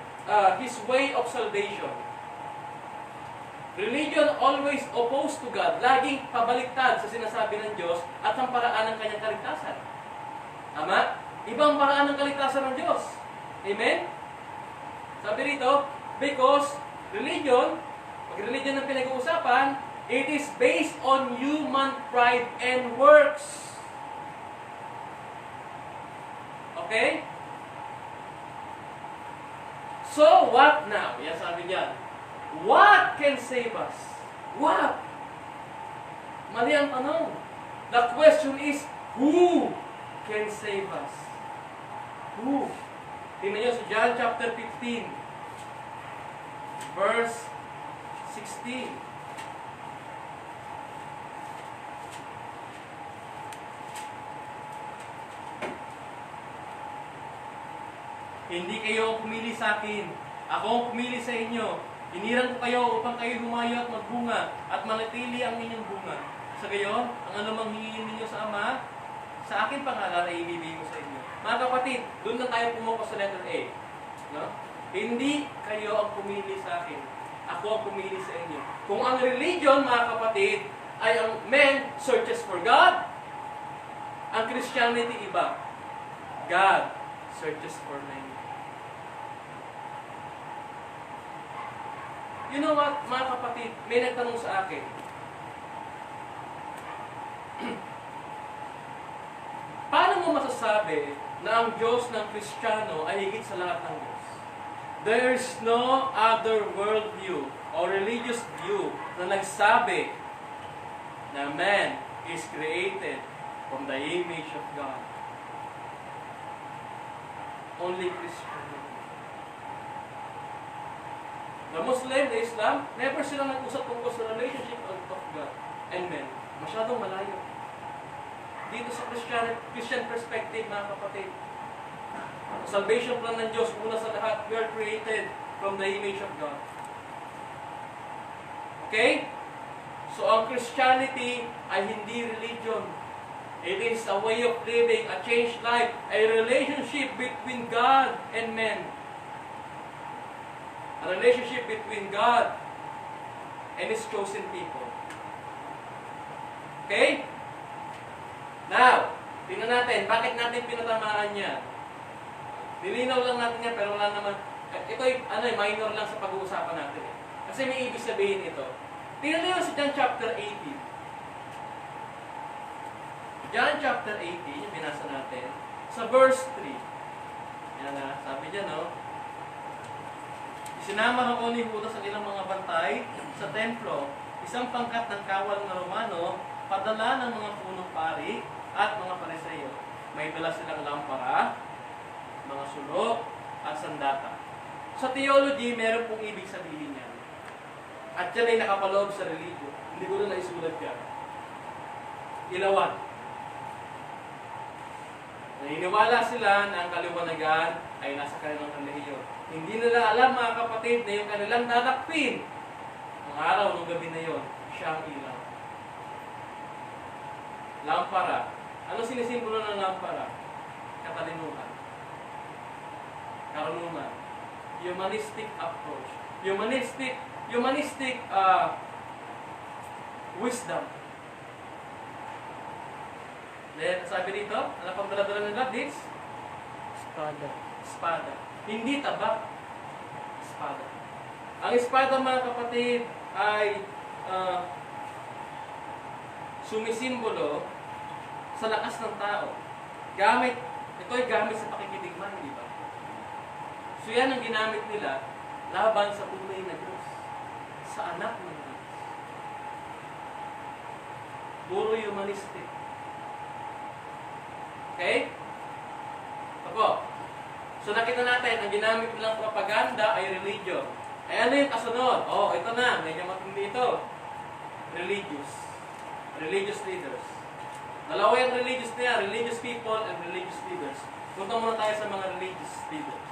Speaker 2: His way of salvation. Religion always opposed to God. Laging pabaliktad sa sinasabi ng Diyos at ang paraan ng kanyang kaligtasan. Tama? Ibang paraan ng kaligtasan ng Diyos. Amen? Sabi rito, because religion, pag religion ang pinag-uusapan, it is based on human pride and works. Okay? So, what now? Yan sabi niya. What can save us? What? Mali ang tanong. The question is, who can save us? Who? Tingnan nyo sa John chapter 15, verse 16. Hindi kayo pumili sa akin. Ako ang pumili sa inyo. Iniran ko kayo upang kayo humayo at magbunga at manatili ang inyong bunga. Sa gayon, ang anumang hingin ninyo sa Ama, sa akin pangalan ay ibibigay ko sa inyo. Mga kapatid, doon na tayo pumukas sa letter A. No? Hindi kayo ang pumili sa akin. Ako ang pumili sa inyo. Kung ang religion, mga kapatid, ay ang man searches for God, ang Christianity iba. God searches for men. You know what, mga kapatid, may nagtanong sa akin. Paano mo masasabi na ang Diyos ng Kristiyano ay higit sa lahat ng Diyos? There is no other worldview or religious view na nagsabi na man is created from the image of God. Only Christianity. The Muslim, the Islam, never sila nag-usap tungkol sa relationship of God and men. Masyadong malayo. Dito sa Christian perspective, mga kapatid, salvation plan ng Diyos, una sa lahat, we are created from the image of God. Okay? So, ang Christianity ay hindi religion. It is a way of living, a changed life, a relationship between God and men. A relationship between God and His chosen people. Okay? Now, tingnan natin, bakit natin pinatamaan yan? Nilinaw lang natin yan, pero wala naman, ito ay minor lang sa pag-uusapan natin. Kasi may ibig sabihin ito. Tingnan niyo sa John chapter 18. John chapter 18, yung binasa natin, sa verse 3. Yan na, sabi dyan, no? Isinama ako ni Judas sa ilang mga bantay sa templo, isang pangkat ng kawal na Romano, padala ng mga punong pari at mga Pariseo. May dala silang lampara, mga sulok, at sandata. Sa theology, meron pong ibig sabihin yan. At yan ay nakapaloob sa religion. Hindi ko na naisulat yan. Ilawan. Naniniwala sila na ang kaliwanagan ay nasa kanilang relihiyon. Hindi nila alam, mga kapatid, na yung kanilang dadakpin ang araw ng gabi na yon, siya ang ilaw. Lampara. Ano sinisimbolo ng lampara? Katalinuhan. Karunungan. Humanistic approach. Humanistic wisdom. Then, sabi dito, ano pang daladala ng God? This?
Speaker 3: Espada.
Speaker 2: Espada. Hindi tabak. Espada. Ang espada, mga kapatid, ay sumisimbolo sa lakas ng tao. Ito ay gamit sa pakikidigma, di ba? So yan ang ginamit nila laban sa tunay na Diyos, sa anak ng Diyos. Puro humanistic. Okay? Ito po. So nakita natin, ang ginamit nilang propaganda ay religion. Ay ano yung kasunod? Oh, ito na, medyo matindi ito. Religious leaders. Dalawa yung religious niya, religious people and religious leaders. Punta muna tayo sa mga religious leaders.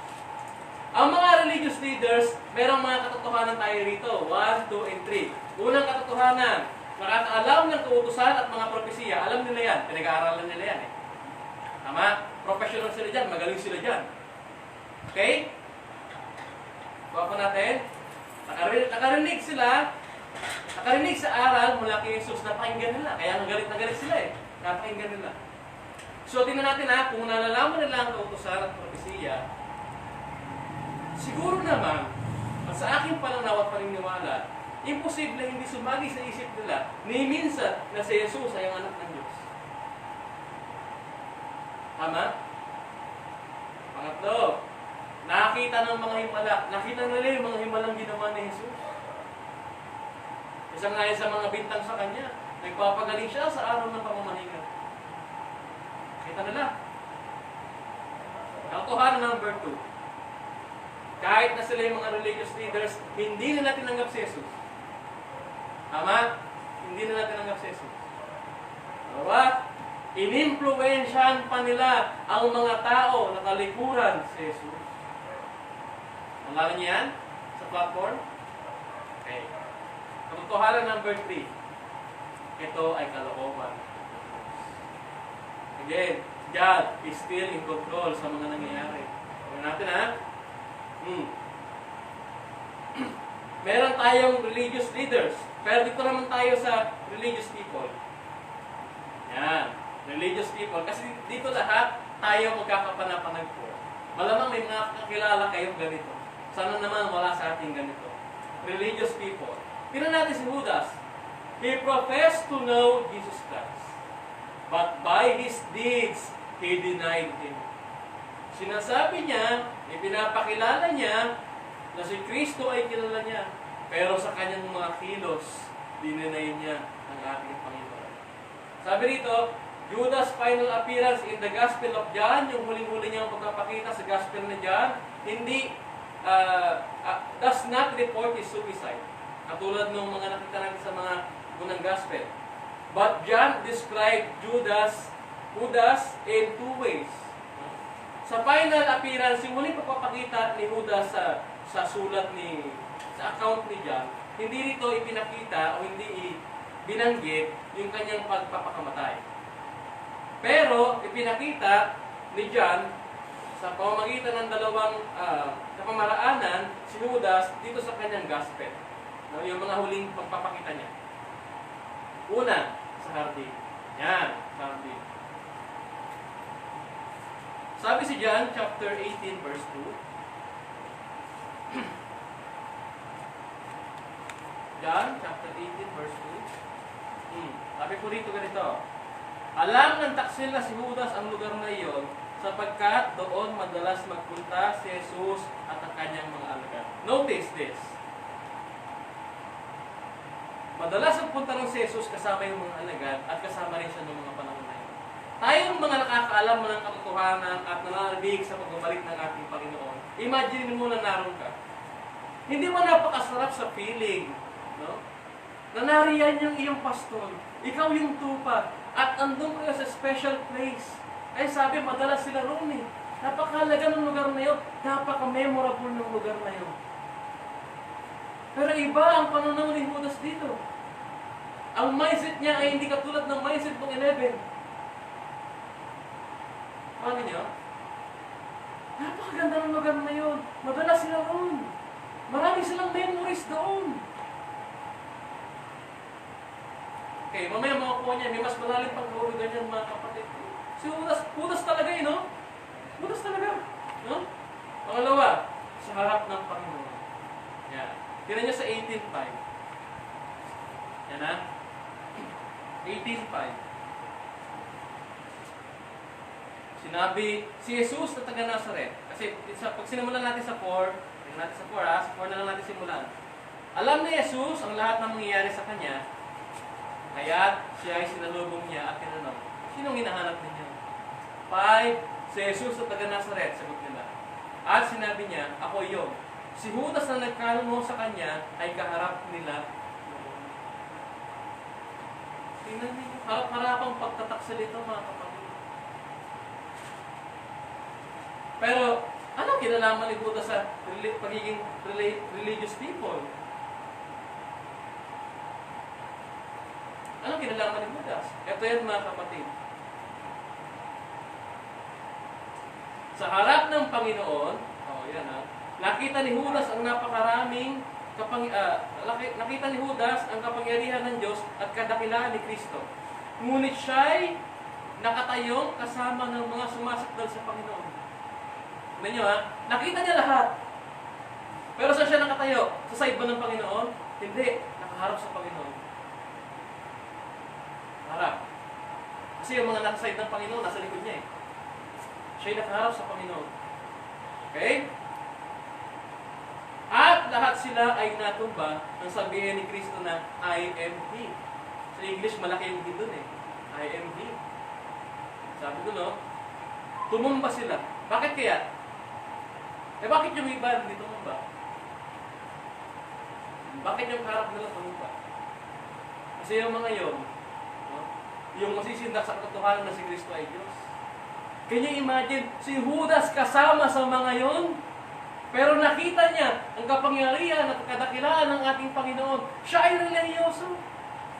Speaker 2: Ang mga religious leaders, merong mga katotohanan tayo rito. 1, 2, and 3. Unang katotohanan, nakakaalam ng kautusan at mga propesiya. Alam nila yan, pinag-aaralan nila yan. Tama? Professional sila dyan, magaling sila dyan. Okay? Kuha pa natin. Nakarinig sa aral mula kay Jesus, napakinggan nila. Kaya nagalit na galit sila eh. Napakinggan nila. So, tingnan natin kung nalalaman nila ang kautusan at propesiya, siguro naman, at sa aking pananaw at paniniwala, imposible hindi sumagi sa isip nila ni minsan na si Jesus ay ang anak ng Diyos. Tama? Pangatlo, nakita ng mga himala. Nakita nila yung mga himalang ginawa ni Jesus. Isang nga sa mga bintang sa kanya, nagpapagaling siya sa araw ng pamamahinga. Kita nila. Katotohanan number 2. Kahit na sila yung mga religious leaders, hindi nila tinanggap si Jesus. Tama? Hindi nila tinanggap si Jesus. Dalawa, inimpluwensyahan pa nila ang mga tao na talikuran si Jesus. Nalala niyo yan? Sa platform? Okay. Katotohanan number 3. Ito ay kalooban. Again, God is still in control sa mga nangyayari. Tignan natin Meron tayong religious leaders. Pero dito naman tayo sa religious people. Yan. Religious people. Kasi dito lahat tayo magkakapanapanag po. Malamang may mga kakilala kayong ganito. Sana naman wala sa ating ganito. Religious people. Tingnan natin si Judas. He professed to know Jesus Christ. But by his deeds, he denied him. Sinasabi niya, ipinapakilala niya na si Kristo ay kilala niya. Pero sa kanyang mga kilos, dinenay niya ang ating Panginoon. Sabi rito, Judas' final appearance in the Gospel of John, yung huling-huli niyang pagpapakita sa Gospel ni John, does not report his suicide. Katulad ng mga nakita natin sa mga unang Gospel. But John described Judas in 2 ways. Sa final appearance, yung huling pagpapakita ni Judas sa account ni John, hindi rito ipinakita o hindi binanggit yung kanyang pagpapakamatay. Pero ipinakita ni John sa pamamagitan ng dalawang kapamaraanan si Judas dito sa kanyang gospel. No, yung mga huling pagpapakita niya. Una, sa hardin. Yan, sa hardin. Sabi si John, chapter 18, verse 2. John, chapter 18, verse 2. Sabi po rito ganito. Alam ng taksil na si Judas ang lugar na iyon, sapagkat doon madalas magpunta si Jesus at ang kanyang mga alagad. Notice this. Madalas ang punta ng si Jesus kasama yung mga alagad at kasama rin siya ng mga panahon na yun. Tayong mga nakakaalam ng katotohanan at nananabig sa pagbabalik ng ating Panginoon, imagine mo na naroon ka. Hindi mo napakasarap sa feeling, no? Na nariyan yung iyong pastor, ikaw yung tupa, at andun kayo sa special place. Ay sabi, madalas sila roon eh. Napakahalaga ng lugar na yun, napaka-memorable ng lugar na yun. Pero iba ang pananaw ni Judas dito. Ang mindset niya ay hindi katulad ng mindset ng 11. Paano niyo? Napakaganda ng lugar na yun. Madalas sila roon. Marami silang memories doon. Okay, mamaya makakuha niya. May mas malalim pang kahulugan niyan mga kapatid. Si Judas talaga eh, no? Judas talaga. No? Pangalawa, sa harap ng Panginoon. Yan. Tignan niyo sa 18:5. Yan ha. 18:5. Sinabi, si Jesus na taga Nazaret. Kasi pag sinimulan natin sa 4, tingnan natin sa 4 ha, sa 4 na lang natin simulan. Alam ni Jesus ang lahat ng mangyayari sa kanya, kaya siya ay sinalubong niya at tinanong, sinong hinahanap ninyo? 5, si Jesus na taga Nazaret, sagot nila. At sinabi niya, ako iyon. Si Judas na nagkalungo sa kanya ay kaharap nila. Tingnan niyo, harap-harapang pagtataksalita mga kapatid. Pero, anong kinalaman ni Judas sa pagiging religious people? Anong kinalaman ni Judas? Ito yan mga kapatid. Sa harap ng Panginoon, yan ha, nakita ni Judas ang napakaraming nakita ni Judas ang kapangyarihan ng Diyos at kadakilaan ni Kristo. Ngunit siya'y nakatayong kasama ng mga sumasakdal sa Panginoon. Tignan nyo ha, nakita niya lahat. Pero saan siya nakatayo? Sa side ba ng Panginoon? Hindi, nakaharap sa Panginoon. Harap. Kasi yung mga nasa side ng Panginoon, nasa likod niya eh. Siya'y nakaharap sa Panginoon. Okay? At lahat sila ay natumba nang sabihin ni Kristo na, I am He. Sa English, malaki yung He dun eh. I am He. Sabi ko no, tumumba sila. Bakit kaya? Bakit yung iba hindi tumumba? Bakit yung harap nila tumumba? Kasi yung mga yun, no? Yung masisindak sa katotohanan na si Kristo ay Diyos. Can you imagine, si Judas kasama sa mga yun? Pero nakita niya ang kapangyarihan at kadakilaan ng ating Panginoon. Siya ay relihiyoso.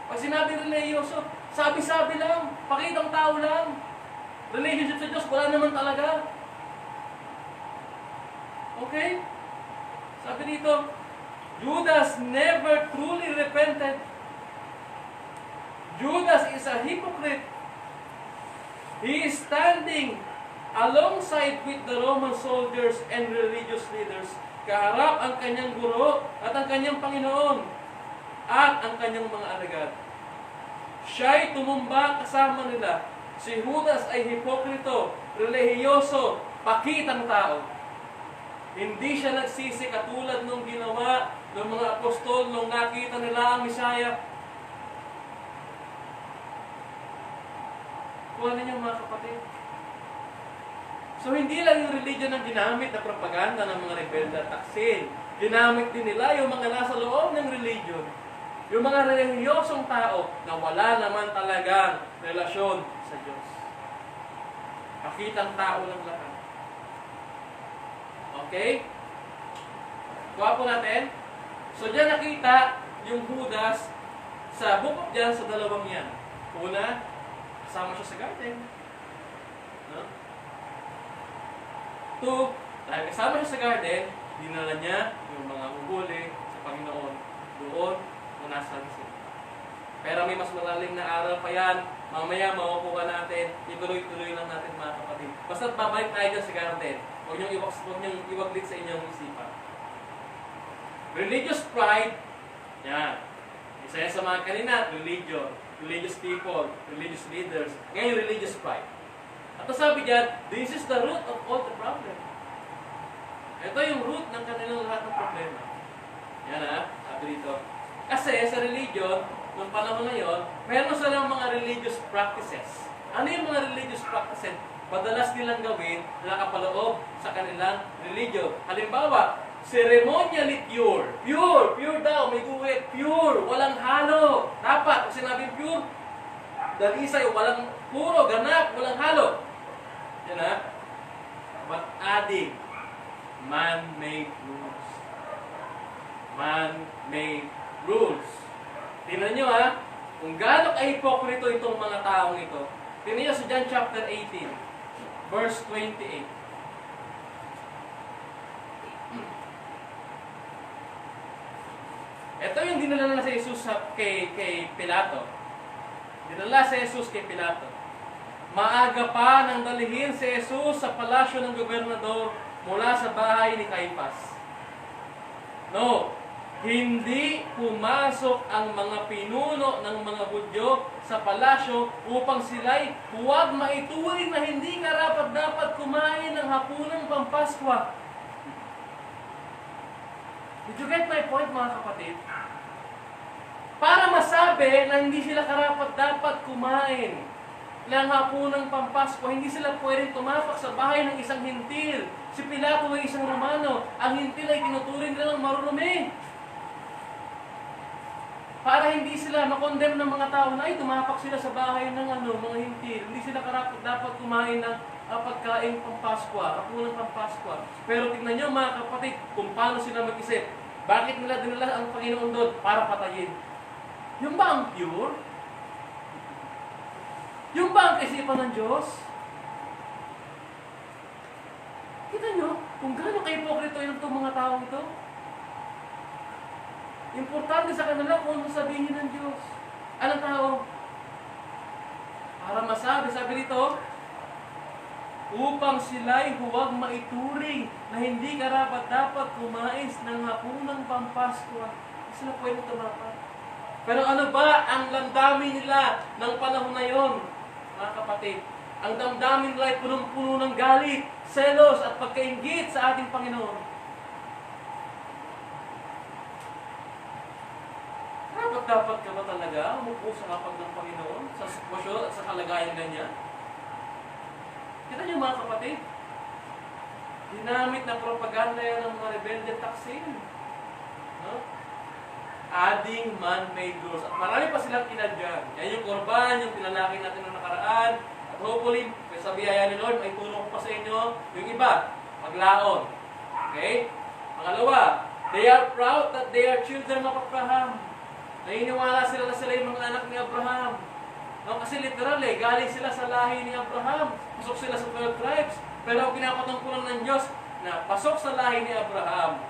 Speaker 2: Pag sinabi relihiyoso, sabi-sabi lang, pakitang tao lang. Relationship sa Diyos, wala naman talaga. Okay? Sabi dito, Judas never truly repented. Judas is a hypocrite. He is standing alongside with the Roman soldiers and religious leaders. Kaharap ang kanyang guro at ang kanyang Panginoon at ang kanyang mga alagad. Siya'y tumumba kasama nila. Si Judas ay hipokrito, relihiyoso, pakitang tao. Hindi siya nagsisi katulad nung ginawa ng mga apostol nung nakita nila ang Misaya. Kuha ninyo mga kapatid. So hindi lang yung religion ang ginamit na propaganda ng mga rebelde at taksil. Ginamit din nila yung mga nasa loob ng religion. Yung mga relihiyosong tao na wala naman talagang relasyon sa Diyos. Pakitang tao lang lahat. Okay? Kuha po natin. So diyan nakita yung Judas sa bukod diyan sa dalawang yan. Una, kasama siya sa garden. No? 2, dahil kasama siya sa garden, dinala niya yung mga hubuli sa Panginoon doon na nasa sila. Pero may mas malalim na aral pa yan. Mamaya makukuha natin. Ituloy-tuloy lang natin mga kapatid. Basta't babalik tayo dyan sa garden. Huwag niyong iwaglit sa inyong isipan. Religious pride, yan. Isa yan sa mga kanina, religion, religious people, religious leaders. Ngayon, religious pride. At sabi dyan, this is the root of all the problem. Ito yung root ng kanilang lahat ng problema. Yan ha, sabi dito. Kasi sa religion, noong panahon na yun, meron silang mga religious practices. Ano yung mga religious practices? Madalas nilang gawin na nakapaloob sa kanilang religion. Halimbawa, ceremonially pure. Pure daw, may guhit. Pure, walang halo. Dapat, kung sinabing pure, dalisay, walang puro, ganap, walang halo. Yan ha? But adding man-made rules. Man-made rules. Tingnan nyo ha, kung gaano ka-hipokrito itong mga taong ito. Tingnan nyo sa John chapter 18, verse 28. Ito yung dinala na si Jesus kay Pilato. Dinala si Jesus kay Pilato. Maaga pa nang dalihin si Jesus sa palasyo ng gobernador mula sa bahay ni Caiphas. No, hindi pumasok ang mga pinuno ng mga Hudyo sa palasyo upang sila'y huwag maituring na hindi karapat-dapat kumain ng hapunang Pampaskwa. Did you get my point, mga kapatid? Para masabi na hindi sila karapat-dapat kumain ng hapunang Pampaskwa, hindi sila pwedeng tumapak sa bahay ng isang hintil. Si Pilato ay isang Romano. Ang hintil ay tinuturing nilang marurumi. Para hindi sila makondem ng mga tao na ay tumapak sila sa bahay ng mga hintil. Hindi sila karapat-dapat kumain ng pagkain Pampaskwa, hapunang Pampaskwa. Pero tingnan nyo, mga kapatid, kung paano sila mag-isip. Bakit nila dinala ang Panginoon doon? Para patayin. Yung ba ang pure? Yung ba ang kaisipan ng Diyos? Kita nyo, kung gaano ka-hipokrito yung mga tao ito. Importante sa kanila kung ano sabihin ng Diyos. Anong tao? Para masabi, sabi dito, upang sila'y huwag maituring na hindi karapat-dapat kumain ng hapunang Pampaskwa. Hindi sila pwede tumapak. Pero ano ba ang damdamin nila ng panahon na yon, mga kapatid? Ang damdamin nila ay punong-puno ng galit, selos at pagkainggit sa ating Panginoon. Dapat ka ba talaga umupo sa kapag ng Panginoon sa sitwasyon at sa kalagayan ganyan? Kita niyo, mga kapatid, ginamit na propaganda yan ng mga rebelde Taksin. No? Adding man-made rules. At marami pa silang kinadyan. Yan yung korban, yung pinalaki natin ng nakaraan. At hopefully, sa biyaya ni Lord, may tulong ko pa sa inyo. Yung iba, maglaon. Okay? Pangalawa, they are proud that they are children of Abraham. Naniniwala sila na sila yung mga anak ni Abraham. No, kasi literally, galing sila sa lahi ni Abraham. Pasok sila sa 12 tribes. Pero ang pinapatungkulan ng Diyos na pasok sa lahi ni Abraham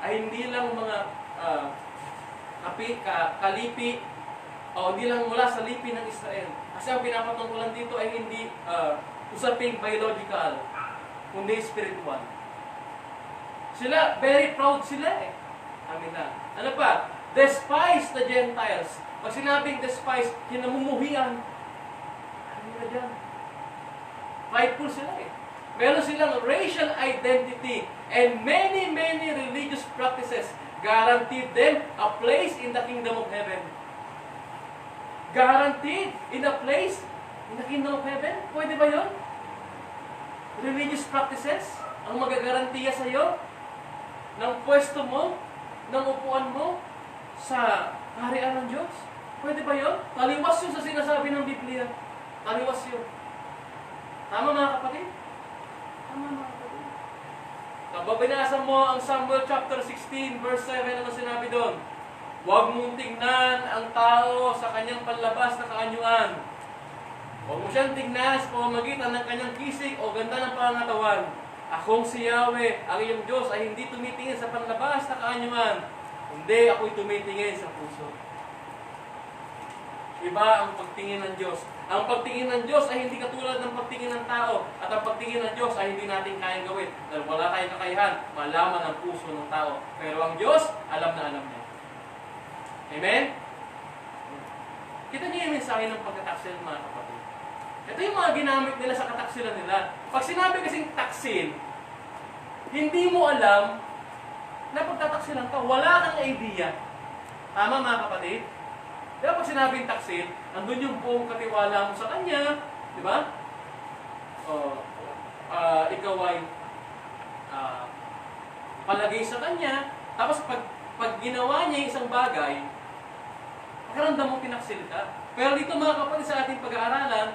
Speaker 2: ay hindi lang mga kalipi o hindi lang mula sa lipi ng Israel. Kasi ang pinapatungkulan dito ay hindi usaping biological, kundi spiritual. Sila, very proud sila eh. Amin na. Ano pa? Despise the Gentiles. Pag sinabing despise, kinamumuhian. Ano na dyan? Prideful sila eh. Meron silang racial identity and many religious practices guaranteed them a place in the kingdom of heaven. Guaranteed in a place in the kingdom of heaven? Pwede ba yun? Religious practices ang magagarantiya sa iyo ng pwesto mo, ng upuan mo sa kaharian ng Diyos? Pwede ba yun? Taliwas yun sa sinasabi ng Biblia. Taliwas yun. Tama, mga kapatid? Tama, mga kapatid. Kapag binasa mo ang Samuel chapter 16 verse 7, ano sinabi doon? Huwag mong tingnan ang tao sa kanyang panlabas na kaanyuan. Huwag mo siyang tingnan sa pamamagitan ng kanyang kisig o ganda ng pangangatawan. Akong si Yahweh, ang iyong Diyos, ay hindi tumitingin sa panlabas na kaanyuan. Hindi, ako'y tumitingin sa puso. Iba ang pagtingin ng Diyos. Ang pagtingin ng Diyos ay hindi katulad ng pagtingin ng tao. At ang pagtingin ng Diyos ay hindi natin kayang gawin. Dahil wala tayong kakayahan, malaman ang puso ng tao. Pero ang Diyos, alam na alam niya. Amen? Kita niyo yung mensahe ng pagkataksil, mga kapatid. Ito yung mga ginamit nila sa kataksilan nila. Pag sinabi kasing taksil, hindi mo alam na pagtataksilan ka, wala kang idea. Tama, mga kapatid? Kaya pag sinabing taksil, nandun yung buong katiwala mo sa kanya, di ba? Ikaw ay palagay sa kanya, tapos pag ginawa niya isang bagay, pakaramdam mo pinaksil ka. Pero dito, mga kapatid, sa ating pag-aaralan,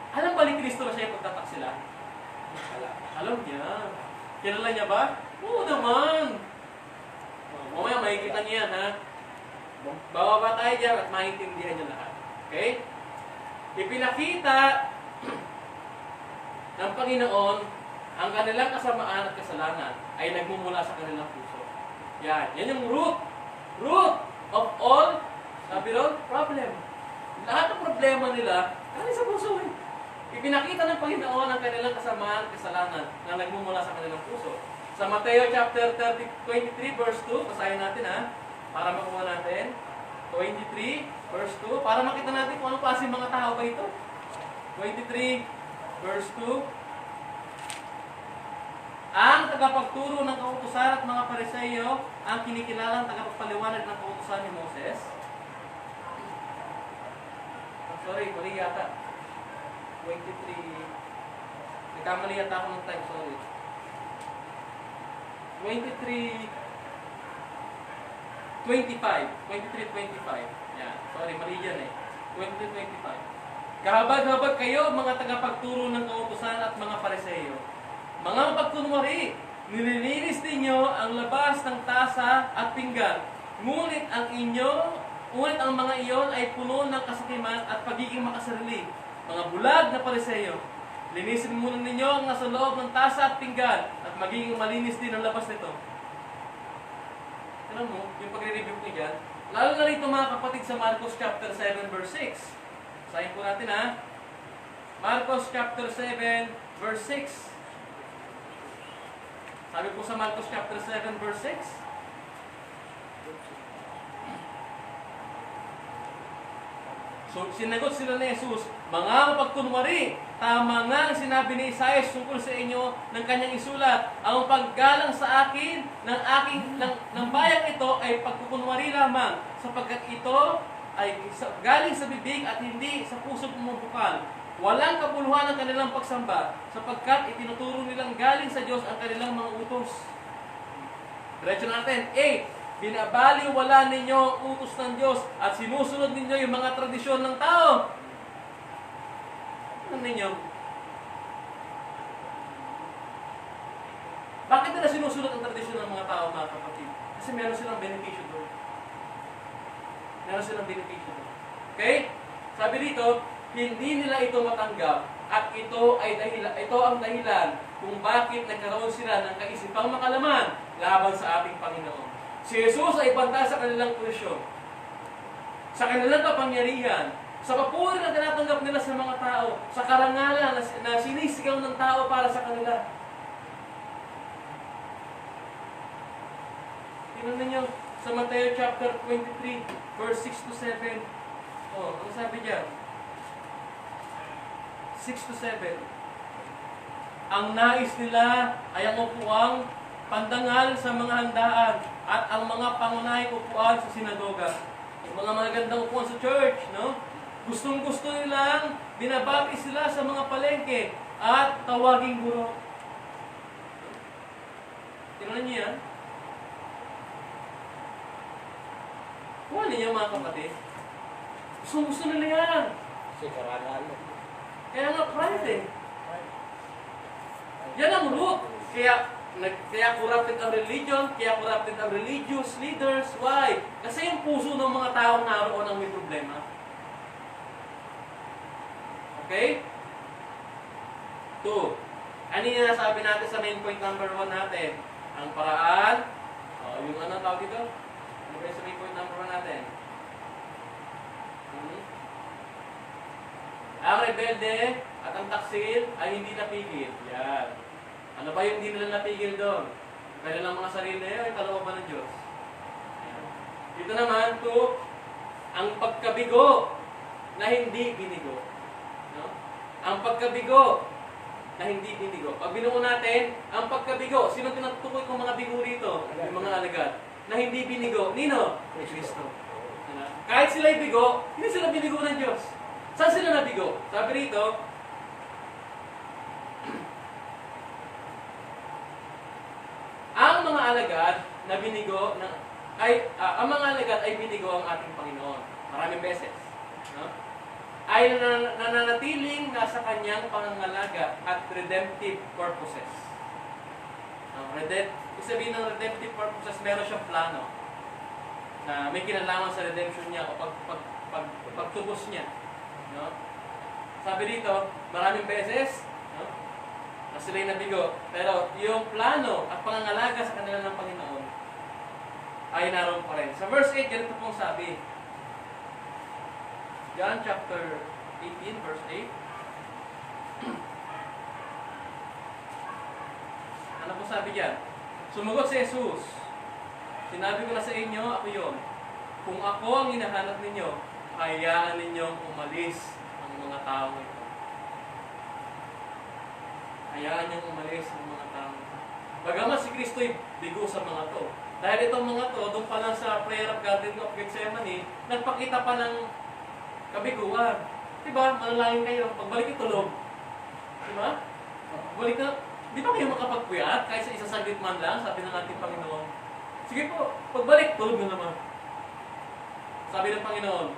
Speaker 2: alam ba ni Kristo na siya yung pagtataksila? Alam niya. Kilala niya ba? Oo naman. Mamaya makikita niya yan, ha? Bababa tayo dyan at maintindihan niya lahat. Okay? Ipinakita ng Panginoon ang kanilang kasamaan at kasalanan ay nagmumula sa kanilang puso. Yan. Yan yung root. Root of all, sabi ron, problem. Lahat ng problema nila, kani sa puso eh. Ipinakita ng Panginoon ang kanilang kasamaan at kasalanan na nagmumula sa kanilang puso. Sa Mateo chapter 23 verse 2, basahin natin ha, para makuha natin. 23 verse 2, para makita natin kung anong klase mga tao ba ito. 23 verse 2. Ang tagapagturo ng kautusan at mga Pariseo ang kinikilalang tagapagpaliwanag ng kautusan ni Moses. Sorry, mali yata. 23. Nagkamali yata ako ng time, sorry. 23:25. 23:25. Yan. Sorry, mali yan eh. 23:25. Kahabag-habag kayo, mga tagapagturo ng kautusan at mga Pariseo. Mga mapagkunwari, nililinis ninyo ang labas ng tasa at pinggan. Ngunit ang mga iyon ay puno ng kasakiman at pagiging makasarili. Mga bulag na Pariseo, linisin muna ninyo ang nasa loob ng tasa at pinggan at magiging malinis din ang labas nito. Alam mo, yung pagre-review ko dyan, lalo na rito mga kapatid sa Marcos chapter 7 verse 6. Basahin po natin ha. Marcos chapter 7 verse 6. Sabi po sa Marcos chapter 7 verse 6. So, sinagot sila ni Jesus, mga mapagkunwari, tama nga ang sinabi ni Isaias tungkol sa inyo ng kanyang isulat. Ang paggalang sa akin ng bayang ito ay pagkukunwari lamang, sapagkat ito ay galing sa bibig at hindi sa puso pumupukal. Walang kabuluhan ang kanilang pagsamba, sapagkat itinuturo nilang galing sa Diyos ang kanilang mga utos. Diretso natin. 8. Binabaliwala ninyo ang utos ng Diyos at sinusunod ninyo yung mga tradisyon ng tao. Ano ninyo? Bakit nila sinusunod ang tradisyon ng mga tao, mga kapatid? Kasi meron silang benepisyo doon. Meron silang benepisyo doon. Okay? Sabi dito, hindi nila ito matanggap at ito ang dahilan kung bakit nagkaroon sila ng kaisipang makalaman laban sa ating Panginoon. Si Jesus ay banta sa kanilang posisyon, sa kanilang kapangyarihan, sa papuri na tinatanggap nila sa mga tao, sa karangalan na sinisigaw ng tao para sa kanila. Tingnan ninyo sa Mateo chapter 23, verse 6 to 7. Oh, ano sabi diyan? 6 to 7. Ang nais nila ay ang upuang pandangal sa mga handaan at ang mga pangunahing upuan sa sinagoga. Yung mga magandang upuan sa church, no? Gustong-gusto nilang binabati sila sa mga palengke at tawaging guro. Tingnan niyo yan. Kuha ninyo mga kapatid. Gusto nila yan.
Speaker 3: Kasi karangalan.
Speaker 2: Kaya nga pride eh. Yan ang root. Kaya corrupted ang religion, kaya corrupted ang religious leaders. Why? Kasi yung puso ng mga taong naroon ang may problema. Okay? 2. Ano yung nasabi natin sa main point number 1 natin? Ang paraan, yung ano tawag dito? Ano ba yung sa main point number 1 natin? Ang rebelde at ang taksil ay hindi napigil. Yan. Ano ba yung hindi nila napigil doon? Kaya lang mga sarili ay kalooban ng Diyos. Ayan. Dito naman, 2, ang pagkabigo na hindi binigo. No? Ang pagkabigo na hindi binigo. Pag binuo natin, ang pagkabigo, sino tinutukoy kong mga bigo rito? Yung mga alagad. Na hindi binigo. Nino? Kristo. Kahit sila'y bigo, hindi sila binigo ng Diyos. Saan sila nabigo? Sabi rito, ang mga alagad na binigo ang mga alagad ay binigo ang ating Panginoon. Maraming beses, no? Ay nananatiling nasa kanyang pangangalaga at redemptive purposes. Ibig sabihin ng redemptive purposes, meron siyang plano na may kinalaman sa redemption niya o pagtubos niya. No? Sabi dito, maraming beses, no? Na sila'y nabigo. Pero yung plano at pangangalaga sa kanila ng Panginoon ay naroon pa rin. Sa verse 8, ganito pong sabi. John chapter 18, verse 8. Ano po sabi dyan? Sumagot si Jesus, sinabi ko na sa inyo, ako yun. Kung ako ang hinahanap ninyo, hayaan ninyong umalis ang mga tao ito. Hayaan niyong umalis ang mga tao ito. Bagamat si Kristo'y bigo sa mga to. Dahil itong mga to, doon pa lang sa prayer of Garden of Gethsemane, nagpakita pa ng kabiguan. Diba? Manalangin kayo. Pagbalik tulog. Diba? Balik na. Di ba kayo makapagpuyat kahit sa isang saglit man lang, sabi ng ating Panginoon? Sige po, pagbalik, tulog na naman. Sabi ng Panginoon,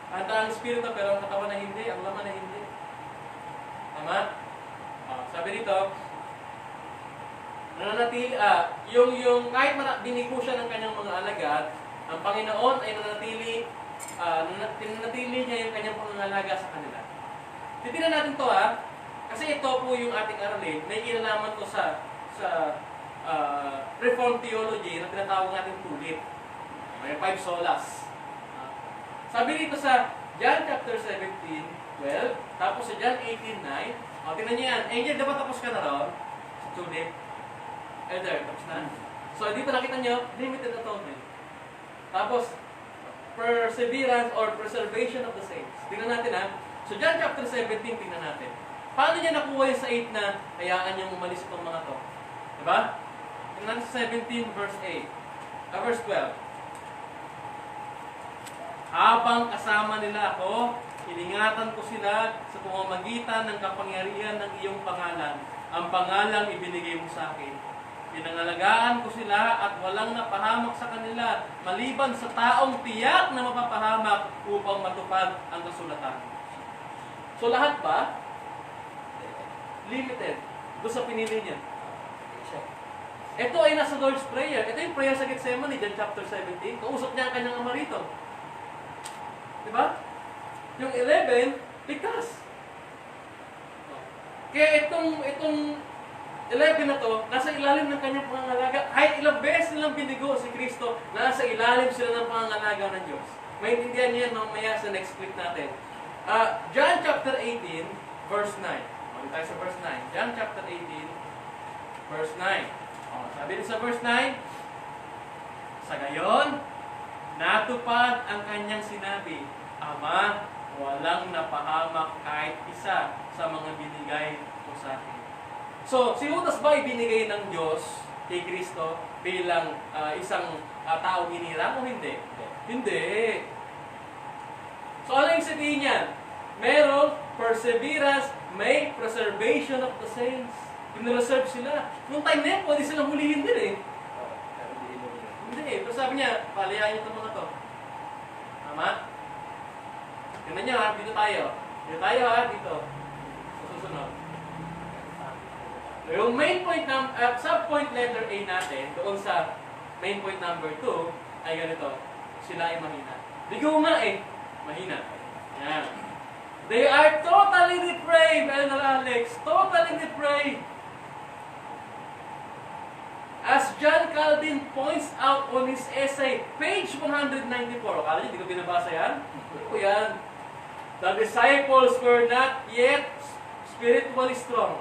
Speaker 2: handa ang espiritu pero ang katawan na hindi, ang laman na hindi. Tama? Sabi dito, nananatili, yung kahit binigo siya ng kanyang mga alagad, ang Panginoon ay nananatili niya yung kanyang pangangalaga sa kanila. Titignan natin to kasi ito po yung ating aralin, may kinalaman to sa Reformed Theology na tinatawag natin tulit. May 5 solas. Sabi dito sa John chapter 17:12, tapos sa John 18:9, tingnan niyo yan. Angel, dapat tapos ka na ron? Sa tulit. Elder, tapos na. So, dito nakita niyo, limited atonement. Tapos, perseverance or preservation of the saints. Tingnan natin So, John chapter 17, tingnan natin. Paano niya nakuha yung sa 8 na hayaan niyang umalis itong mga to? Diba? Tingnan sa 17 verse 8. Verse 12. Habang kasama nila ako, iningatan ko sila sa pamamagitan ng kapangyarihan ng iyong pangalan. Ang pangalang ibinigay mo sa akin. Pinangalagaan ko sila at walang napahamak sa kanila, maliban sa taong tiyak na mapapahamak upang matupad ang kasulatan. So lahat ba? Limited. Doon sa pinili niya. Ito ay nasa Lord's Prayer. Ito yung prayer sa Gethsemane, John chapter 17. Kausap niya ang kanyang ama rito. Diba? Yung 11, ligtas. Kaya itong 11 na to, nasa ilalim ng kanyang pangangalaga. Kahit ilang beses nilang binigo si Kristo, nasa ilalim sila ng pangangalaga ng Diyos. Maintindihan niyo yan mamaya sa next clip natin. John chapter 18, verse 9. Mali tayo sa verse 9. John chapter 18, verse 9. Sabi rin sa verse 9, sa gayon, natupad ang kanyang sinabi, Ama, walang napahamak kahit isa sa mga binigay mo sa akin. So, si Judas ba ibinigay ng Diyos kay Kristo bilang isang taong hinirang o hindi? Hindi. So, ano yung sabihin niyan? Merong perseverance, may preservation of the saints. Pinireserve sila. Nung time na yan, pwede silang hulihin din eh. Hindi eh. Pero sabi niya, palayain niyo itong mga to. Tama? Tignan niyo dito tayo. Dito tayo dito. Susunod. Yung main point, sub-point letter A natin, doon sa main point number 2, ay ganito. Sila ay mahina. Bigo nga eh. Mahina. Yan. They are totally depraved, Elder Alex. Totally depraved. As John Calvin points out on his essay, page 194. Akala niyo, hindi ko binabasa yan? Ano po yan? The disciples were not yet spiritually strong.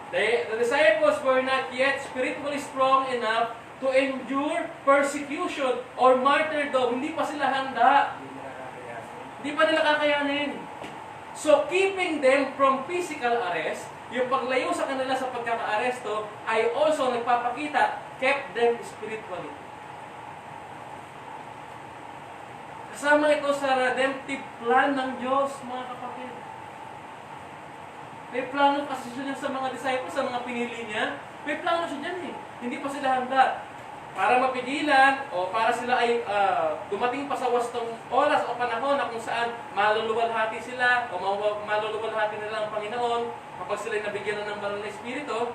Speaker 2: The disciples were not yet spiritually strong enough to endure persecution or martyrdom. Hindi pa sila handa. Hindi pa nila kakayanin. So, keeping them from physical arrest, yung paglayo sa kanila sa pagkaka-aresto, ay also nagpapakita, kept them spiritually. Kasama ito sa redemptive plan ng Diyos, mga kapatid. May plano kasi siya sa mga disciples, sa mga pinili niya. May plano siya dyan eh. Hindi pa sila handa. Para mapigilan o para sila ay dumating pa sa wastong oras o panahon na kung saan maluluwalhati sila o maluluwalhati nila ang Panginoon kapag sila nabigyan na ng banal na Espiritu,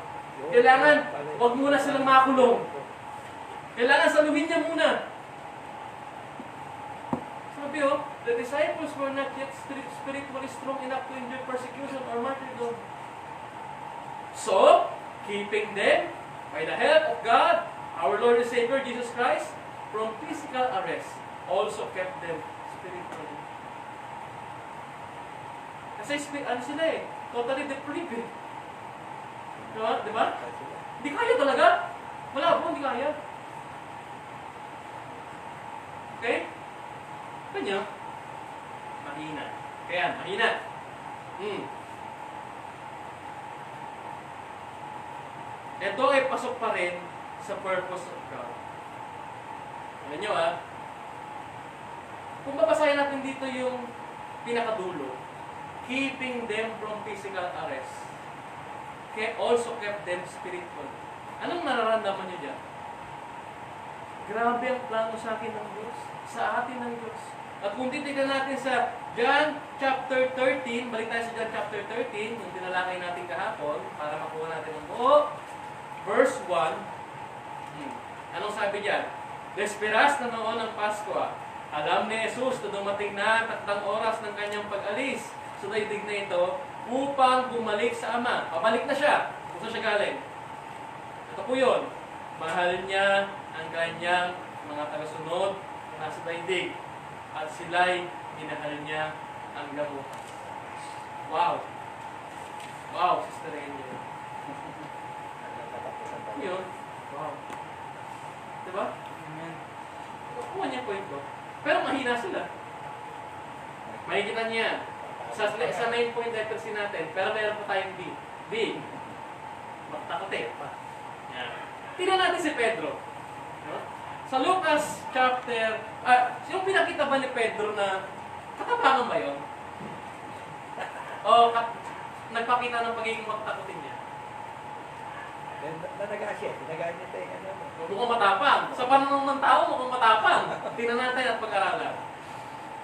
Speaker 2: kailangan wag muna silang makulong. Kailangan saluhin niya muna. Sabi the disciples were not yet spiritually strong enough to endure persecution or martyrdom. So, keeping them by the help of God, our Lord and Savior Jesus Christ, from physical arrest, also kept them spiritually. Kasi ano sila eh, totally deprived eh. Diba? Diba? Hindi kaya talaga. Wala po, hindi kaya. Okay? Kanya, mahina. Kaya, mahina. Ito ay pasok pa rin sa purpose of God. Alam nyo kung babasahin natin dito yung pinakadulo, keeping them from physical arrest, also kept them spiritual. Anong nararamdaman nyo dyan? Grabe ang plano sa akin ng Diyos, sa atin ng Diyos. At kung titignan natin sa John chapter 13, balik tayo sa John chapter 13, yung tinalakay natin kahapon, para makuha natin ang buo. Verse 1, anong sabi dyan? Desperas na noon ng Pasko. Alam ni Jesus na dumating na ang tatlong oras ng kanyang pag-alis sa daigdig na ito upang bumalik sa Ama. Pabalik na siya. Kung saan siya galing? Ito po yun. Mahal niya ang kanyang mga tagasunod na nasa daigdig. At sila'y minahal niya ang gamutan. Wow! Wow, Sister Angel. Yun. Wow. Diba? Nakuha niya point ko. Pero mahina sila. Makikita niya. Sa main point letters natin, pero meron pa tayong B. B. Magtakate pa. Yan. Tingnan natin si Pedro. No? Sa Lucas chapter, yung pinakita ba ni Pedro na katapangan ba yun? O nagpakita ng pagiging magtakutin niya?
Speaker 1: Nanaga siya. Tinagaan niya tayo.
Speaker 2: Mukhang matapang. Sa panunong ng tao, mukhang matapang. Tingnan natin at pag-aralan.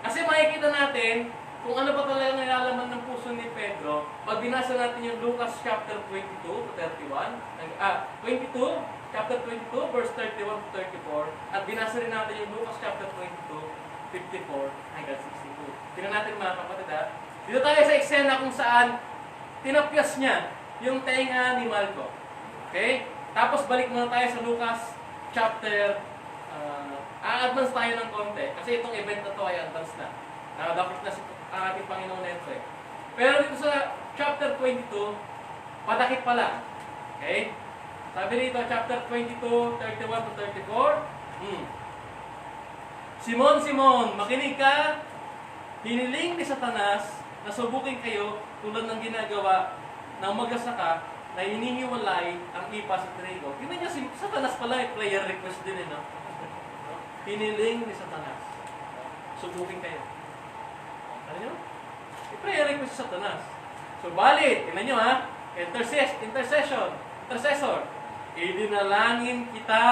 Speaker 2: Kasi makikita natin kung ano ba talaga nilalaman ng puso ni Pedro. Pag binasa natin yung Lucas chapter 22 to 31, 22, chapter 22, verse 31 to 34, at binasa rin natin yung Lucas chapter 22, 54 hanggang 62. Tingnan natin mga kapatid Dito tayo sa eksena kung saan tinapyas niya yung tenga ni Malco. Okay? Tapos balik muna tayo sa Lucas chapter, a-advance tayo ng konti kasi itong event na to ay advance na. Nakadakot na si ating Panginoon Nenso eh. Pero dito sa chapter 22, padakit pala. Okay? Sabi dito, chapter 22, 31 to 34, Simon, Simon, makinig ka, hiniling ni Satanas na subukin kayo tulad ng ginagawa ng magsasaka na hinihiwalay ang ipa sa trigo. Tingnan niyo, si Satanas pala ay prayer request din no? Hiniling ni Satanas. Subukin kayo. Ano nyo? Prayer request si Satanas. So, balit. Tingnan nyo Intercessor. Idinalangin kita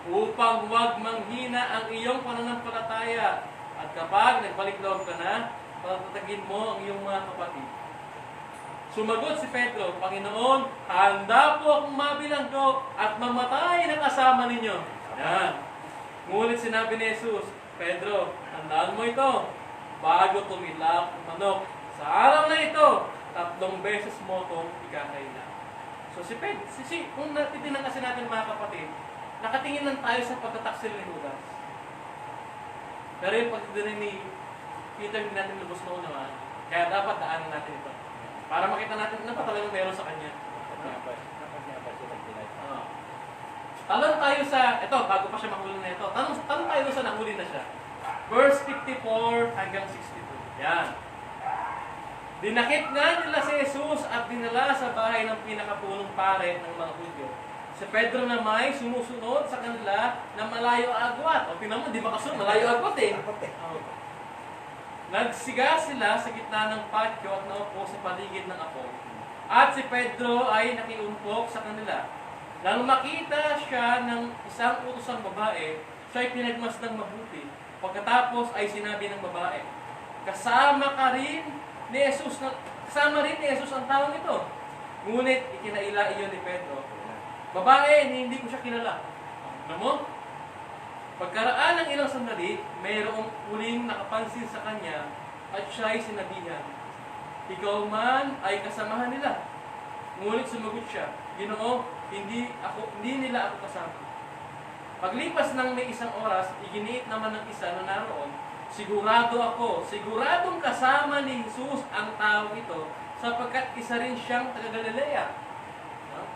Speaker 2: upang huwag manghina ang iyong pananampalataya. At kapag nagbalik loob ka na, patatagin mo ang iyong mga kapatid. Sumagot si Pedro, Panginoon, handa po akong mabilanggo at mamatay na kasama ninyo. Yan. Ngunit sinabi ni Jesus, Pedro, tandaan mo ito, bago tumilap ang manok. Sa araw na ito, 3 beses mo itong ikakaila. So si Pedro, kung natitinan kasi natin mga kapatid, nakatingin lang tayo sa pagtataksil ni Judas. Pero yung pagtidirin ni Peter, hindi natin lubos na unawan. Kaya dapat daanan natin ito. Para makita natin na pa talagang meron sa kanya. Talon tayo sa, ito, bago pa siya mahuli na ito. Talon tayo sa nahuli na siya. Verse 54 hanggang 62. Yan. Dinakip nga nila si Jesus at dinala sa bahay ng pinakapunong pare ng mga Hudyo. Si Pedro na may sumusunod sa kanila na malayo agwat. O tingnan mo, di makasunod, malayo agwat eh. Nagsiga sila sa gitna ng patio at naupo sa paligid ng apoy. At si Pedro ay nakiumpok sa kanila. Nang makita siya ng isang utosang babae, siya ay pinagmasdang mabuti. Pagkatapos ay sinabi ng babae, kasama rin ni Jesus ang taong ito. Ngunit ikinaila iyon ni Pedro. Babae, hindi ko siya kilala. Alam mo? Pagkaraan ng ilang sandali, mayroong uling nakapansin sa kanya at siya ay sinabihan, ikaw man ay kasamahan nila. Ngunit sumagot siya, Ginoo, hindi nila ako kasama. Paglipas ng may isang oras, iginiit naman ng isa na naroon, Sigurado ako, siguradong kasama ni Jesus ang tao ito sapagkat isa rin siyang taga-Galilea. No?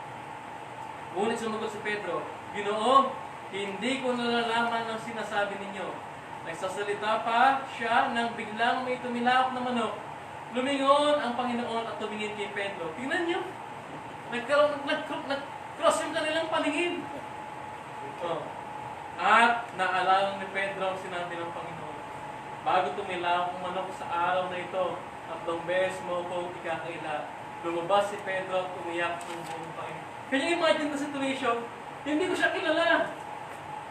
Speaker 2: Ngunit sumagot si Pedro, Ginoo, hindi ko nalalaman ang sinasabi ninyo. Nagsasalita pa siya nang biglang may tumilawak na manok. Lumingon ang Panginoon at tumingin kay Pedro. Tingnan niyo, nag-cross yung kanilang paningin. Oh. At naalala ni Pedro ang sinabi ng Panginoon. Bago tumilawak ang manok sa araw na ito, tatlong beses mo kong ikakaila. Lumabas si Pedro at umiyak ng buong Panginoon. Can you imagine the situation? Hindi ko siya kilala.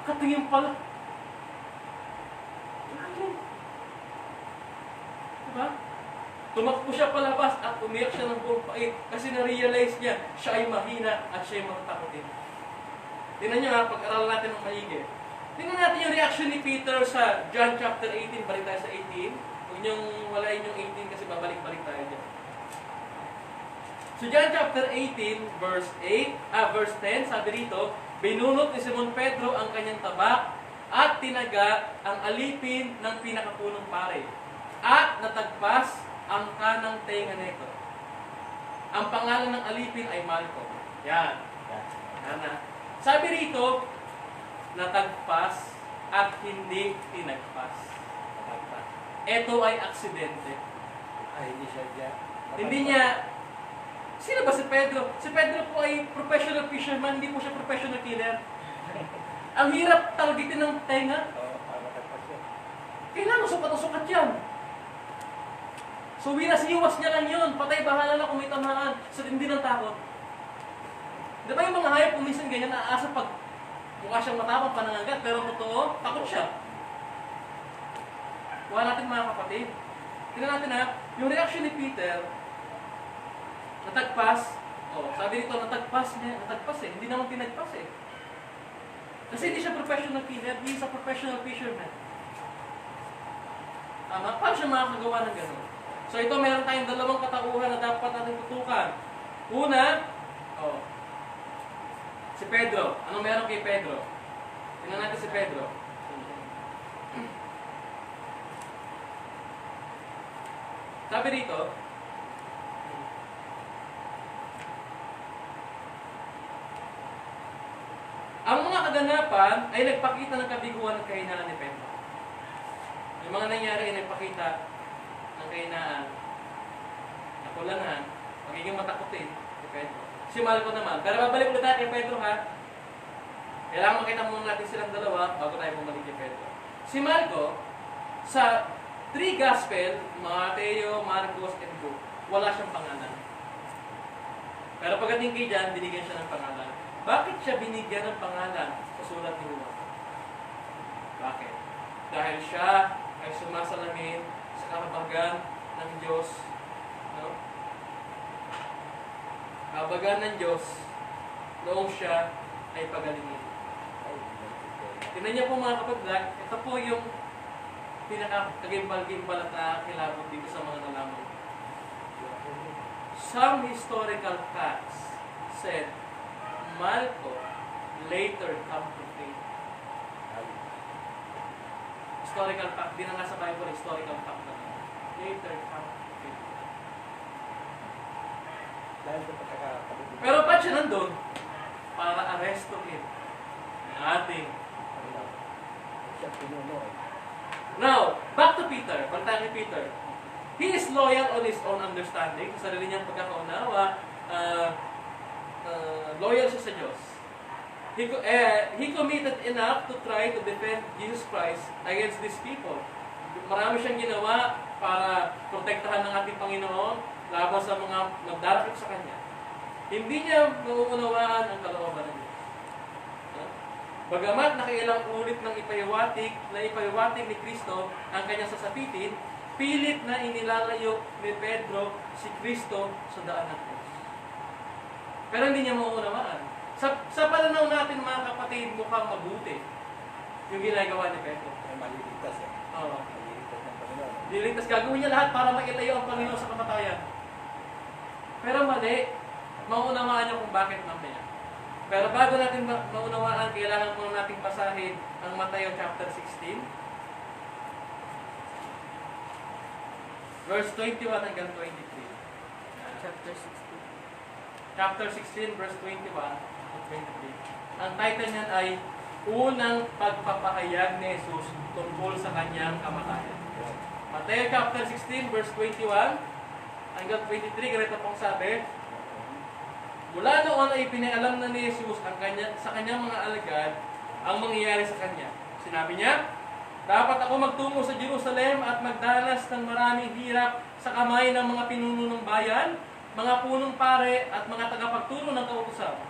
Speaker 2: Katingin pala. Diba? Tumakbo siya palabas at umiyak siya ng buong pait kasi na-realize niya siya ay mahina at siya ay matatakotin. Tingnan niyo ha, pag-aralan natin ng maigi. Tingnan natin yung reaction ni Peter sa John chapter 18, balik tayo sa 18. Huwag niyong walain yung 18 kasi babalik-balik tayo dyan. So John chapter 18, verse 10, sabi rito, binunot ni Simon Pedro ang kanyang tabak at tinaga ang alipin ng pinakapunong pare at natagpas ang kanang tenga nito. Ang pangalan ng alipin ay Malco. Yan. Yan. Sabi rito, natagpas at hindi tinagpas. Ito ay aksidente.
Speaker 1: Hindi siya dyan.
Speaker 2: Hindi niya. Sino ba si Pedro? Si Pedro po ay professional fisherman, hindi po siya professional killer. Ang hirap targetin ng tenga.
Speaker 1: Oo, para matagpas siya.
Speaker 2: Kailangan sukat na sukat yan. So winasiwas niya lang yun. Patay bahala na kung may tamaan. So hindi ng takot. Di ba yung mga hayop kung minsan ganyan, naaasa pag mukha siyang matapang panangagat, pero totoo, takot siya. Kuha natin mga kapatid. Tingnan natin ha, yung reaction ni Peter, natagpas, sabi dito, natagpas eh, hindi naman tinagpas eh. Kasi hindi siya professional killer, hindi siya professional fisherman. Paano siya makakagawa ng gano'n? So ito, meron tayong dalawang katauhan na dapat natin tutukan. Una, si Pedro. Anong meron kay Pedro? Tingnan natin si Pedro. Sabi dito, ang mga kaganapan ay nagpakita ng kabiguan at kahinaan ni Pedro. Yung mga nangyari ay nagpakita ng kahinaan, nakulangan, magiging matakutin ni Pedro. Si Malco naman. Pero babalik ulit natin kay Pedro ha. Kailangan makita muna natin silang dalawa bago tayo bumalik kay Pedro. Si Malco, sa 3 Gospel, Mateo, Marcos, and Luke, wala siyang pangalan. Pero pagdating kay John, binigyan siya ng pangalan. Bakit siya binigyan ng pangalan sa sulat ni Juan? Bakit? Dahil siya ay sumasalamin sa kahabagan ng Diyos. No? Kahabagan ng Diyos noong siya ay pagalingin. Tingnan niyo po mga kapatid, ito po yung pinaka-kagimbalat na kilabot dito sa mga nalaman. Some historical facts said Malco later come to faith. Historical fact, di na nga sa Bible, historical fact na later come to faith. Pero ba't siya nandun? Para arrestuhin ang ating
Speaker 1: Siya pinuno eh.
Speaker 2: Now, back to Peter. Banta ni Peter. He is loyal on his own understanding. Sa sarili niyang pagkakaunawa, loyal siya sa Diyos. He committed enough to try to defend Jesus Christ against these people. Marami siyang ginawa para protektahan ng ating Panginoon laban sa mga magdarapit sa Kanya. Hindi niya mauunawaan ang kalooban ng Diyos. Bagamat nakailang ulit ng ipahiwatig ni Kristo ang kanyang sasapitin, pilit na inilalayo ni Pedro si Kristo sa daan ng Diyos. Pero hindi niya mauunawaan. Sa pananaw natin mga kapatid, mukhang mabuti yung ginagawa ni Pedro.
Speaker 1: Ay maliligtas eh.
Speaker 2: Oo.
Speaker 1: Maliligtas ng Panginoon.
Speaker 2: Liligtas, gagawin niya lahat para mailayo ang Panginoon sa kamatayan. Pero mali, mauunawaan niya kung bakit mamaya. Pero bago natin maunawaan, kailangan muna natin basahin ang Mateo chapter 16. verse 21 hanggang 23.
Speaker 3: Chapter 16.
Speaker 2: Chapter 16, verse 21 to 23. Ang title niyan ay Unang Pagpapahayag ni Jesus tungkol sa kanyang kamatayan. Mateo chapter 16, verse 21 hanggang 23, ganito pong sabi, mula noon ay pinayalam na ni Jesus sa kanyang mga alagad ang mangyayari sa kanya. Sinabi niya, dapat ako magtungo sa Jerusalem at magdanas ng maraming hirap sa kamay ng mga pinuno ng bayan, mga punong pare at mga tagapagturo ng kautusan.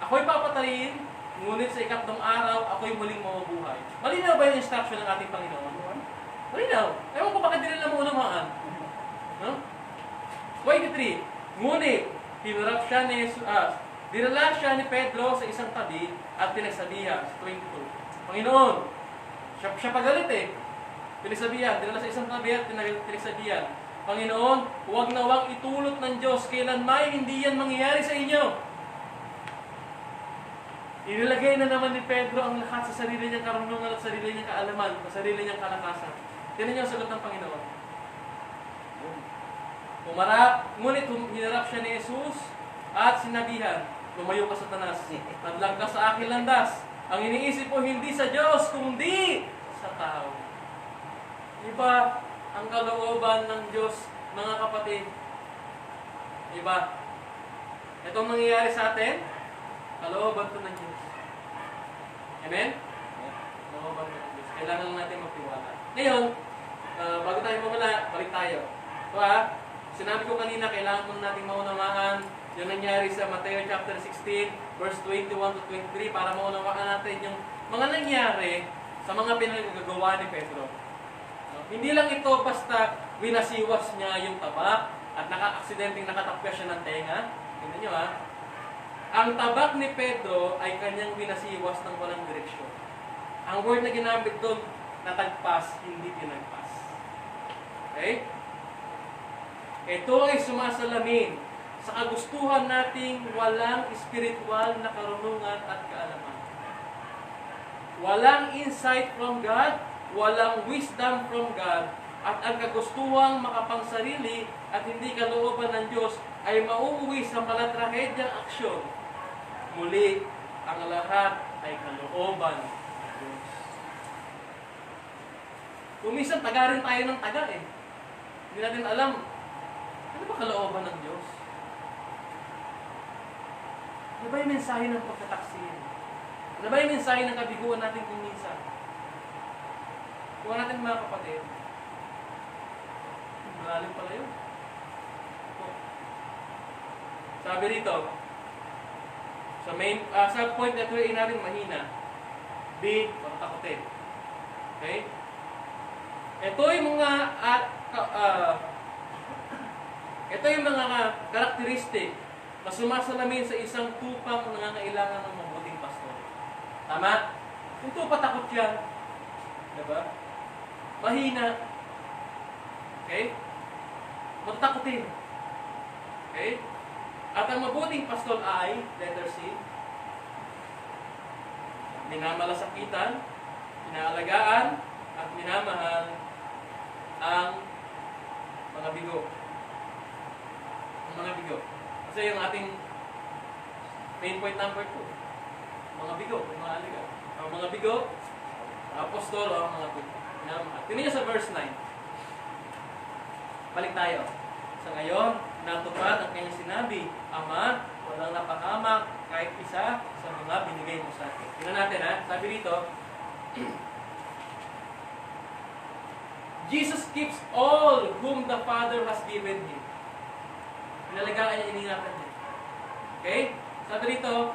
Speaker 2: Ako'y papatayin, ngunit sa ikatlong araw, ako'y muling mabubuhay. Malinaw ba yung instruction ng ating Panginoon? Malinaw. Ewan ko bakit di nila maunawaan. No? 23. Ngunit, dinala siya ni Pedro sa isang tabi at pinagsabihan. 22. Panginoon, siya pagalit eh. Pinagsabihan, dinala sa isang tabi at pinagsabihan. Panginoon, huwag na huwag itulot ng Diyos kailanman hindi yan mangyayari sa inyo. Inilagay na naman ni Pedro ang lahat sa sarili niyang karunungan at sarili niyang kaalaman, sa sarili niyang kalakasan. Tingnan niyo ang sagot ng Panginoon. Ngunit hinarap siya ni Jesus at sinabihan, lumayo ka Satanas, nadlang ka sa aking landas. Ang iniisip mo hindi sa Diyos, kundi sa tao. Iba ang kalooban ng Diyos, mga kapatid. Iba. Itong nangyayari sa atin, kalooban to ng Diyos. Amen? Kalooban to ng Diyos. Kailangan lang natin magtiwala. Ngayon, bago tayo mamala, balik tayo. So sinabi ko kanina, kailangan muna natin maunawaan yung nangyari sa Mateo chapter 16, verse 21 to 23, para maunawaan natin yung mga nangyari sa mga pinagagawa ni Pedro. Hindi lang ito basta winasiwas niya yung tabak at naka-aksidenteng nakatakpya siya ng tenga. Tingnan nyo Ang tabak ni Pedro ay kanyang winasiwas ng walang direksyon. Ang word na ginamit doon, natagpas, hindi pinagpas. Okay? Ito ay sumasalamin sa kagustuhan nating walang spiritual na karunungan at kaalaman. Walang insight from God, walang wisdom from God, at ang kagustuhang makapangsarili at hindi kalooban ng Diyos ay mauuwi sa malatrahedyang aksyon. Muli, ang lahat ay kalooban ng Diyos. Kuminsan, taga rin tayo ng taga eh. Hindi natin alam, ano ba kalooban ng Diyos? Ano ba yung mensahe ng pagkataksin? Ano ba yung mensahe ng kabiguan natin kung minsan? Kuha natin mga kapatid. Malalim pala yun. Sabi rito, sa point na tuloy natin mahina, be takutin. Okay? Ito yung mga karakteristik na sumasalamin sa isang tupang nangangailangan ng mabuting pastor. Tama? Yung tupa takot yan. Diba? Mahina. Okay? Magtakutin. Okay? At ang mabuting pastor ay, letter C, minamalasakitan, pinaalagaan, at minamahal ang mga bigo. Ang mga bigo. Kasi yung ating main point number 2, mga bigo, mga alaga. Ang mga bigo, apostol, ang mga bigo. Tingnan niyo sa verse 9. Balik tayo. Sa ngayon, natupad ang kanyang sinabi, Ama, walang napahamak kahit isa sa mga binigay mo sa akin. Tingnan natin Sabi dito, Jesus keeps all whom the Father has given Him. Pinalagaan niya, iningatan niya. Okay? Sabi dito,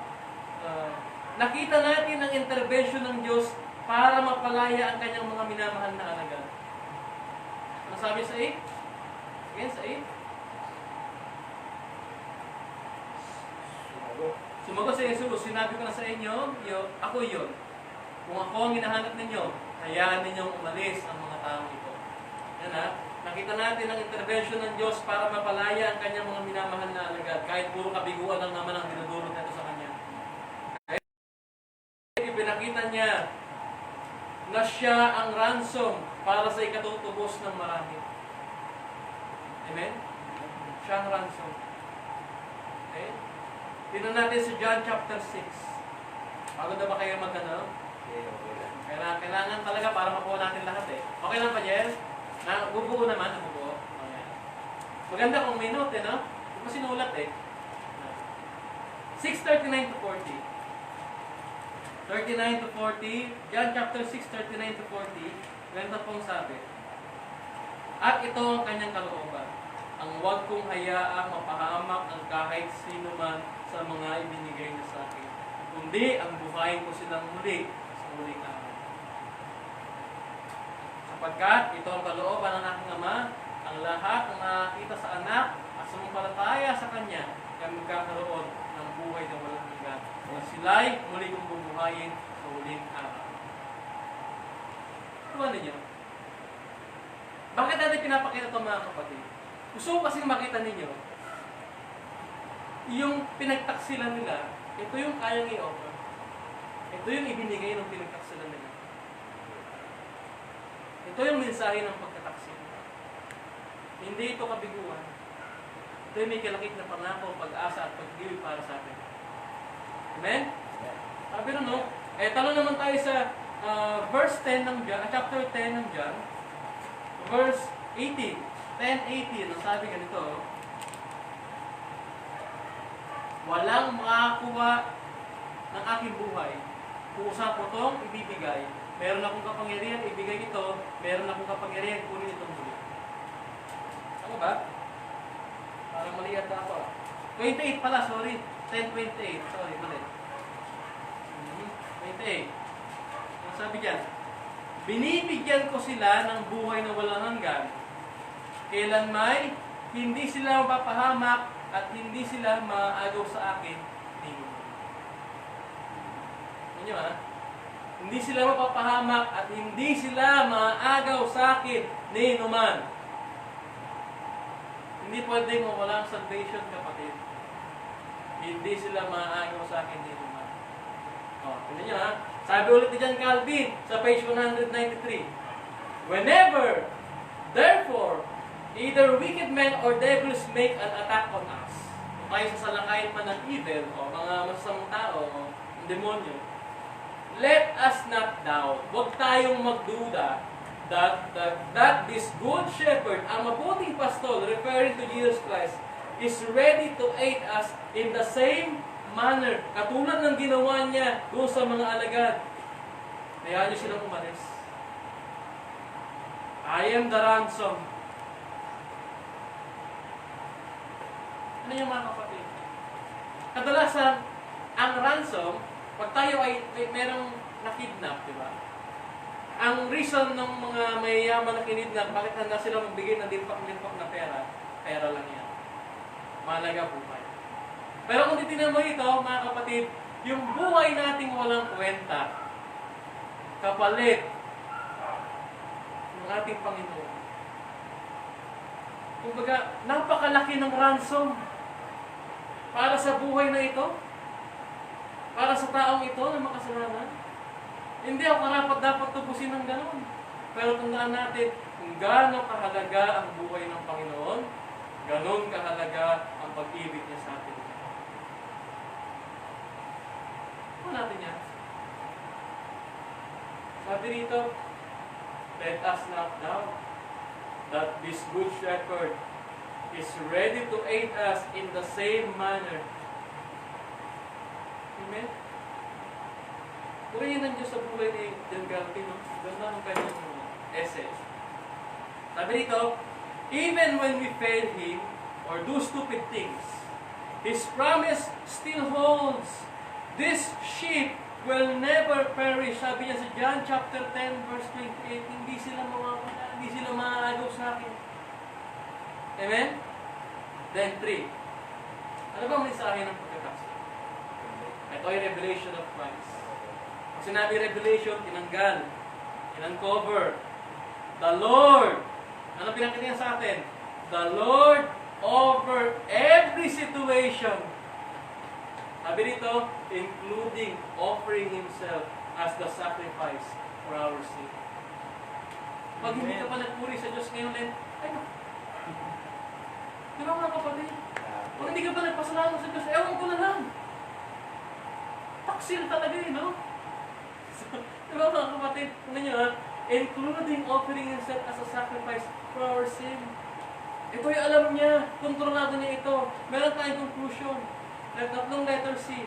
Speaker 2: nakita natin ang intervention ng Diyos para mapalaya ang kanyang mga minamahal na alagad. Ano sabi sa 8? Again, sa 8. Sumagot si Jesus, sinabi ko na sa inyo, ako yun. Kung ako ang hinahanap ninyo, hayaan ninyong umalis ang mga taong ito. Yan nakita natin ang intervention ng Diyos para mapalaya ang kanyang mga minamahal na alagad, kahit puro kabiguan lang naman ang dinudulot nito sa kanya. Kahit ipinakita niya na siya ang ransom para sa ikatutubos ng marami. Amen? Siya ang ransom. Okay? Tignan natin sa John chapter 6. Pagod na ba kayo magtanong?
Speaker 1: Okay, okay lang.
Speaker 2: Kailangan talaga para makuha natin lahat eh. Okay lang pa, Jel? Bubuo naman, bubuo. Okay. Maganda kung may note eh, no? Hindi mo sinulat eh. 6:39 to 40. 39 to 40. John chapter 6, 39 to 40. Ganito pong sabi. At ito ang kanyang kalooban. Ang huwag kong hayaang mapahamak ang kahit sino man sa mga ibinigay niya sa akin. Kundi ang buhayin ko silang muli sa muling araw. Sapagkat ito ang kalooban ng aking Ama, ang lahat ng nakakita sa anak at sumumpalataya sa kanya ay magkakaroon ng buhay na walang hanggan. At sila'y muli kong bubuhayin sa muling araw. Tuwan ninyo? Bakit natin pinapakita ito mga kapatid? Gusto ko kasing makita ninyo, yung pinagtaksilan nila, ito yung kayang i-offer. Ito yung ibinigay ng pinagtaksilan nila. Ito yung mensahe ng pagkataksil. Hindi ito kabiguan. Ito yung may kalakip na pangako, pag-asa at pag-ibig para sa atin. Amen? Sabi nun, no? Talo naman tayo sa verse 10 ng John, chapter 10 ng John, verse 18. 10:18, ang sabi ganito, walang makakuha ng aking buhay. Kusa ko itong ibibigay. Meron akong kapangyarihan, ibigay ito. Meron akong kapangyarihan, kunin itong muli. Ano ba? Parang mali yata ako. 28 pala, sorry. 10:28. Sorry, mali. 28. Ang sabi dyan, binibigyan ko sila ng buhay na walang hanggan. Kailan may hindi sila mapapahamak at hindi sila maagaw sa akin ni Numan. Inyo ha? Hindi sila mapapahamak at hindi sila maagaw sa akin ni Numan. Hindi pwedeng mawala ang salvation, kapatid. Hindi sila maagaw sa akin ni Numan. Tignan nyo ha? Sabi ulit ni John Calvin sa page 193. Whenever, therefore, either wicked men or devils make an attack on us. Kung tayo sasalakayin man ng evil o mga masasamang tao o demonyo, let us not doubt. Huwag tayong magduda that this good shepherd, ang mabuting pastol, referring to Jesus Christ, is ready to aid us in the same manner. Katulad ng ginawa niya doon sa mga alagad. Kaya niyo silang umalis. I am the ransom. Ano yung mga kapatid? Kadalasan, ang ransom, pag tayo ay merong nakidnap, di ba? Ang reason ng mga mayayaman na kinidnap, bakit handa sila magbigay ng limpak-limpak na pera lang yan. Mahalaga buhay. Pero kung titignan mo ito, mga kapatid, yung buhay nating walang kwenta, kapalit ng ating Panginoon. Kumbaga, napakalaki ng ransom para sa buhay na ito, para sa taong ito na makasalanan. Hindi ako karapat dapat tubusin ng ganoon. Pero tandaan natin, kung gaano kahalaga ang buhay ng Panginoon, ganon kahalaga ang pag-ibig niya sa atin. Ano natin yan? Sabi rito, let us not doubt that this good shepherd is ready to aid us in the same manner. Amen? Purihin ng Diyos sa buhay ni John Calvin. Ganda ng kanyang essay. Sabi rito, even when we fail Him or do stupid things, His promise still holds. This sheep will never perish. Sabi niya sa John chapter 10 verse 28, hindi sila mawawala, hindi sila maagaw sa akin. Amen? Then 3. Ano bang mensahe ng pagkakasya? Ito ay revelation of Christ. Pag sinabi revelation, tinanggal, in-uncover. The Lord, ano pinakita niya sa atin? The Lord over every situation. Sabi dito, including offering Himself as the sacrifice for our sin. Pag hindi ka pa nagpuri sa Diyos ngayon, ay no. Di ba mga kapatid?
Speaker 1: Ah,
Speaker 2: Kung hindi ka pa nagpasalamat sa Diyos, ewan ko na lang. Taksil talaga eh, no? So, di ba mga kapatid? Tingnan nyo ha, including offering himself as a sacrifice for our sin. Ito yung alam niya, kontrolado niya ito. Meron tayong conclusion. Tatlong letter C.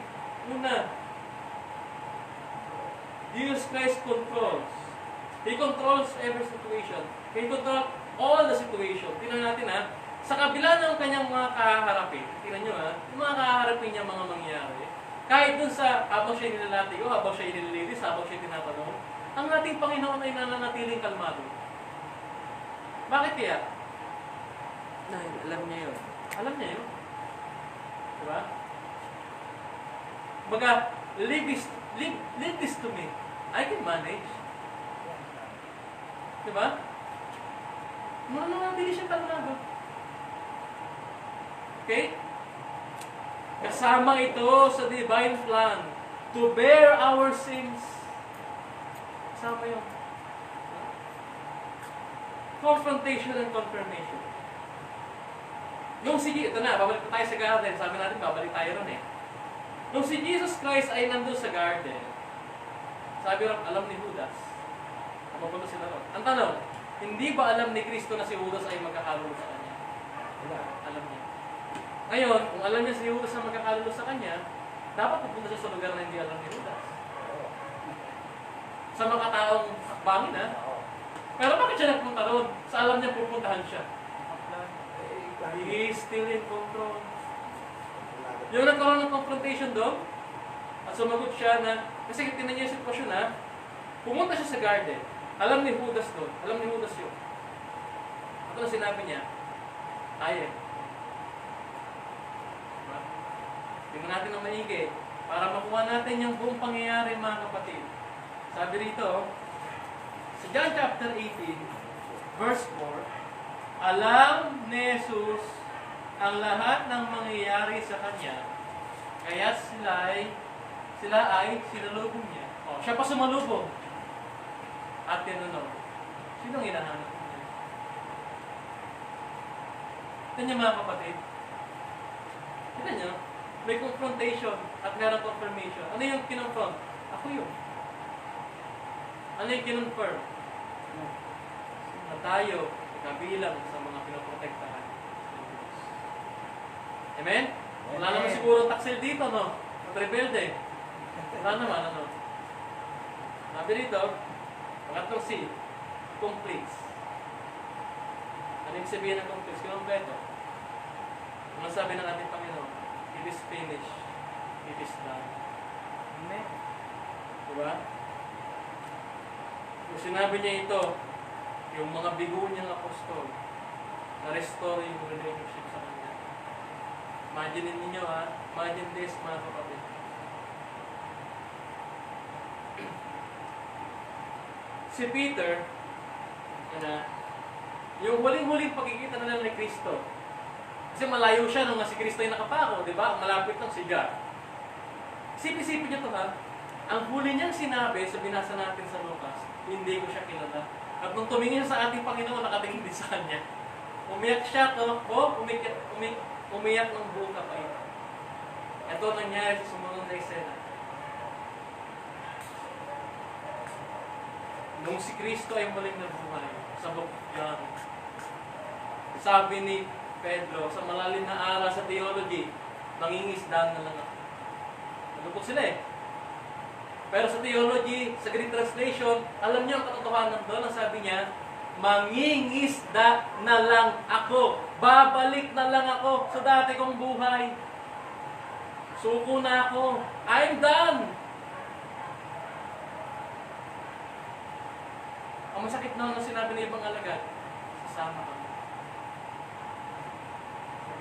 Speaker 2: Una, Jesus Christ controls. He controls every situation. He controls all the situation. Tingnan natin ha, sa kabila ng kanyang mga kaharapin, tingnan nyo ha, yung mga kaharapin niya mga mangyayari, kahit dun sa habang siya nilalatigo, habang siya inililinis, habang siya tinatanong, ang ating Panginoon ay nananatiling kalmado. Bakit kaya?
Speaker 3: Dahil alam niya yun.
Speaker 2: Alam niya yun. Diba? Baga, leave this to me. I can manage. Diba? Nananatili siya kalmado. Okay? Kasama ito sa divine plan to bear our sins. Kasama yun. Confrontation and confirmation. Nung ito na, babalik tayo sa garden. Sabi natin, babalik tayo ron eh. Nung si Jesus Christ ay nandun sa garden, sabi ron, alam ni Judas, napapunta sila ron. Ang tanong, hindi ba alam ni Kristo na si Judas ay magkakalulog sa kanya?
Speaker 1: wala.
Speaker 2: Alam niya. Ngayon, kung alam niya si Judas na magkakalulog sa kanya, dapat pupunta siya sa lugar na hindi alam ni Judas.
Speaker 1: Oo.
Speaker 2: Sa mga taong akbangin ha.
Speaker 1: Oo.
Speaker 2: Pero bakit siya nagpunta ron? Sa alam niya pupuntahan siya.
Speaker 1: Eh,
Speaker 2: He is still in control.
Speaker 1: wala.
Speaker 2: Yung nagkaroon ng confrontation doon, at sumagot siya na, kasi tinan niya yung sitwasyon ha, pumunta siya sa garden. Alam ni Judas doon. Alam ni Judas yun. At ano sinabi niya? Tayo. Diba? Tingnan natin ang maigi. Para makuha natin yung buong pangyayari mga kapatid. Sabi rito, sa John chapter 18, verse 4, alam ni Jesus ang lahat ng mangyayari sa Kanya, kaya sila ay sinalubong niya. O, siya pa sumalubong. At tinanong, sinong hinahanap niya? Tignan niyo mga kapatid. Tignan niyo, may confrontation at merong confirmation. Ano yung kinonfront? Ako yun. Ano yung kinonfirm? Na tayo kabilang sa mga pinoprotektahan ng Diyos. Amen? Wala naman siguro taksil dito, no? Rebelde. Wala naman, ano? Sabi dito, pangatlong C, completes. Ano yung sabihin ng completes? Kinumpleto. Ano sabi ng ating Panginoon? It is finished. It is done.
Speaker 3: Amen.
Speaker 2: Diba? Kung sinabi niya ito, yung mga bigo niyang apostol, na-restore yung relationship sa Kanya. Imagine ninyo ha, imagine this mga kapatid. Si Peter, yung huling-huling pagkikita na lang ni Kristo, kasi malayo siya nung si Kristo ay nakapako, di ba? Malapit lang si God. Isip-isipin niyo to ha, ang huli niyang sinabi sa binasa natin sa Lucas, hindi ko siya kilala. At nung tumingin sa ating Panginoon, nakatingin din sa Kanya. Umiyak siya, umiyak ng buong kapait. Ito nangyari sa sumunod na eksena. Nung si Kristo ay muling nabuhay sa bukyan, sabi ni Pedro, sa malalim na aral sa theology, mangingisdan na lang ako. Nalupot sila eh. Pero sa theology, sa Greek translation, alam niyo ang katotohanan doon, ang sabi niya, mangingisda na lang ako. Babalik na lang ako sa dati kong buhay. Suko na ako. I'm done. Ang masakit na sinabi ng ibang alagad, sasama kami.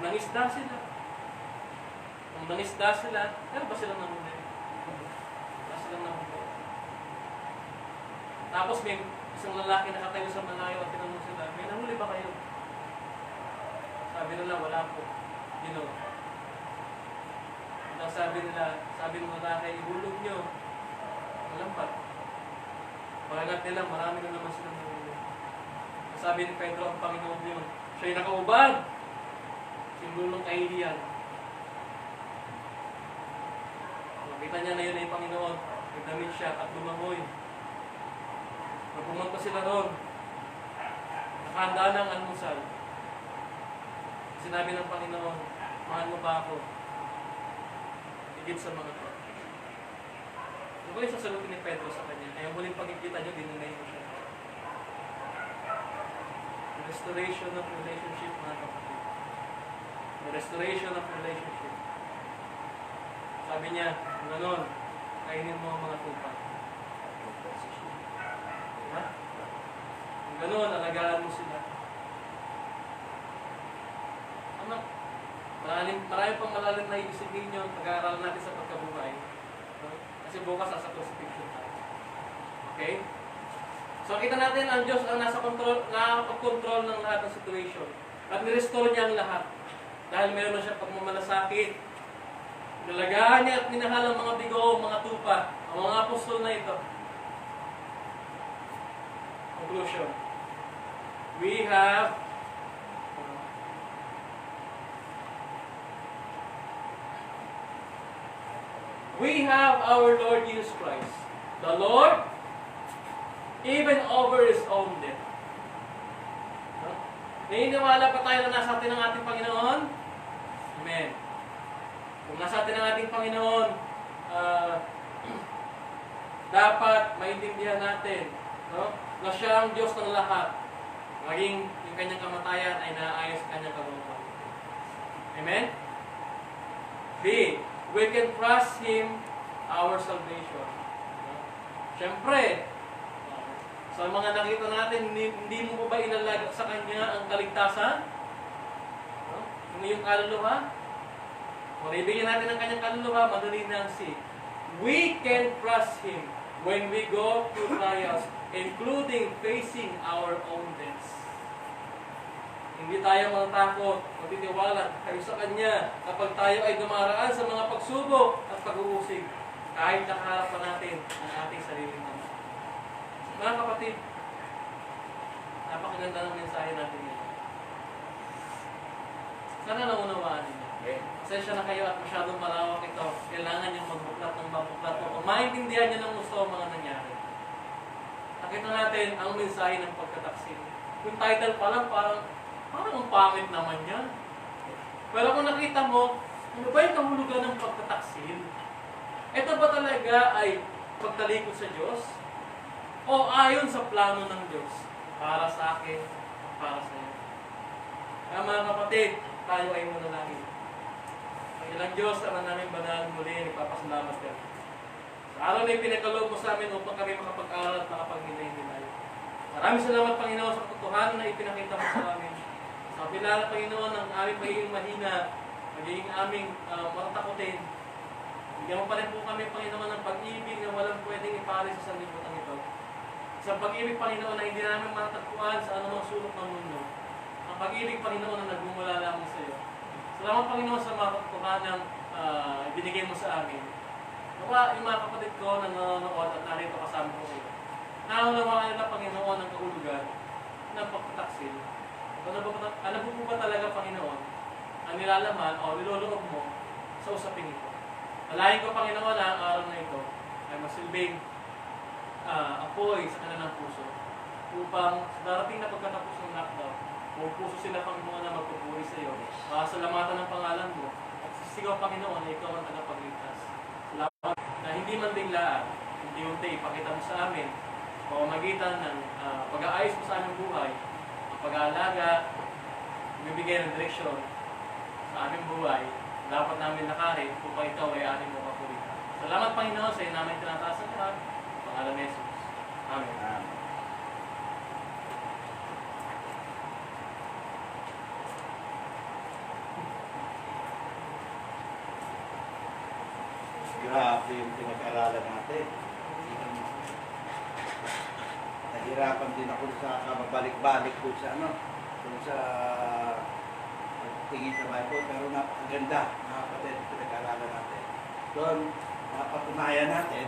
Speaker 2: Nangisda sila. Kung nangisda sila, meron ba silang nahuli? Wala silang nahuli. Tapos may isang lalaki nakatayo sa malayo at tinanong sila, may nahuli ba kayo? Sabi nila, wala po. You know. At sabi ng lalaki, ihulog nyo. Malampat. Pagagat nila, marami na naman silang nahuli. Sabi ni Pedro, ang Panginoon yun, siya'y nakaubad. Simbolo ng kahihiyan. Makita niya na yun ay Panginoon. Nagdamit siya at lumangoy. Nung pumunta sila roon, nakahanda ng almusal. Sinabi ng Panginoon, mahal mo ba ako? Higit sa mga to. Ano ba yung sasagutin ni Pedro sa kanya? Kaya muling pagkikita niyo, dinunay mo siya. The restoration of relationship, mga kapatid. The restoration of relationship. Sabi niya, gano'n, kainin mo ang mga tupa. Ha? Gano'n, alagaan mo sila. Ano? Marami pang malalim na ibig sabihin nyo, pag-aaralan natin sa pagkabuhay. No? Kasi bukas nasa crucifixion tayo. Okay? So kita natin ang Diyos ang nakapag-control ng lahat ng situation. At nirestore niya ang lahat. Dahil meron na siya pagmamalasakit. Nalagaan niya at minahal ang mga bigo, mga tupa, ang mga apostol na ito. Conclusion. We have our Lord Jesus Christ, the Lord, even over His own death. No? Naniniwala pa tayo na nasa atin ang ating Panginoon? Amen. Kung nasa atin ang ating Panginoon, dapat maintindihan natin, no, na siya ang Diyos ng lahat. Maging yung kanyang kamatayan ay naayos sa kanyang kalooban. Amen? B. We can trust Him our salvation. No? Siyempre, sa mga nakita natin, hindi mo ba inalaga sa Kanya ang kaligtasan? No? Yung iyong kaluluwa? Kung ibigyan natin ang Kanyang kaluluwa, madali na ang C. We can trust Him when we go through trials, including facing our own deaths. Hindi tayo matatakot, magtitiwala tayo sa Kanya kapag tayo ay dumaraan sa mga pagsubok at pag-uusig, kahit nakaharap pa natin ang ating sariling naman. Mga kapatid, napakaganda ng mensahe natin ngayon. Sana naunawaan ninyo. Pasensya na kayo at masyadong malawak ito. Kailangan niyong magbuklat ng mabuklat mo. Kung maintindihan niyo ng gusto ang mga nangyari. Nakita natin ang mensahe ng pagkataksil. Yung title pa lang parang ang pangit naman yan. Pero kung nakita mo, ano ba yung kahulugan ng pagtataksil? Ito ba talaga ay pagtalikod sa Diyos? O ayon sa plano ng Diyos? Para sa akin, para sa iyo. Kaya mga kapatid, tayo ay manalangin. Ang ilang Diyos, ang namin banal muli, nagpapasalamat ka. Sa araw na ipinagkaloob mo sa amin upang kami makapag-aral at makapag-nilay-nilay. Maraming salamat, Panginoon, sa katotohanan na ipinakita mo sa amin. Sa bilala, Panginoon, ng aming magiging mahina, magiging aming matatakotin. Bigyan mo pa rin po kami, Panginoon, ng pag-ibig na walang pwedeng iparis sa sanlibutan ito. Sa pag-ibig, Panginoon, na hindi namin matatagpuan sa anumang sulok ng mundo. Ang pag-ibig, Panginoon, na nagmumula lamang sa iyo. Salamat, Panginoon, sa mga katotohanan ibinigay mo sa amin. Nawa, yung mga kapatid ko na nanonood at narito kasama ko kayo. Naunawaan nila, Panginoon, ang kahulugan ng pagtataksil. Alam mo ba talaga, Panginoon, ang nilalaman o niloloob mo sa usaping ito? Alayin ko, Panginoon, na ang araw na ito ay masilbing apoy sa kanilang puso upang sa darating na pagkatapos ng lockdown, kung puso sila, Panginoon, na magpupuri sa iyo, salamatan ng pangalan mo, at sisigaw, Panginoon, na ikaw ang tagapagligtas. Salamat na hindi man biglaan, unti-unti ipakita mo sa amin, pamamagitan ng pag-aayos mo sa aming buhay, ang pag-aalaga, bibigay ng direksyon sa aming buhay, dapat namin lakarin upang ikaw ay aming mapapuritan. Salamat, Panginoon, sa iyo namin tinataas ang lahat. Pangalan ni Jesus. Amen.
Speaker 1: Grabe yung pinag-aralan natin. Nahirapan din ako sa mabalik-balik ko sa kung sa tingin sa Bible, pero napakaganda, mga kapatid, pinag-aralan natin. Doon, mapatunayan natin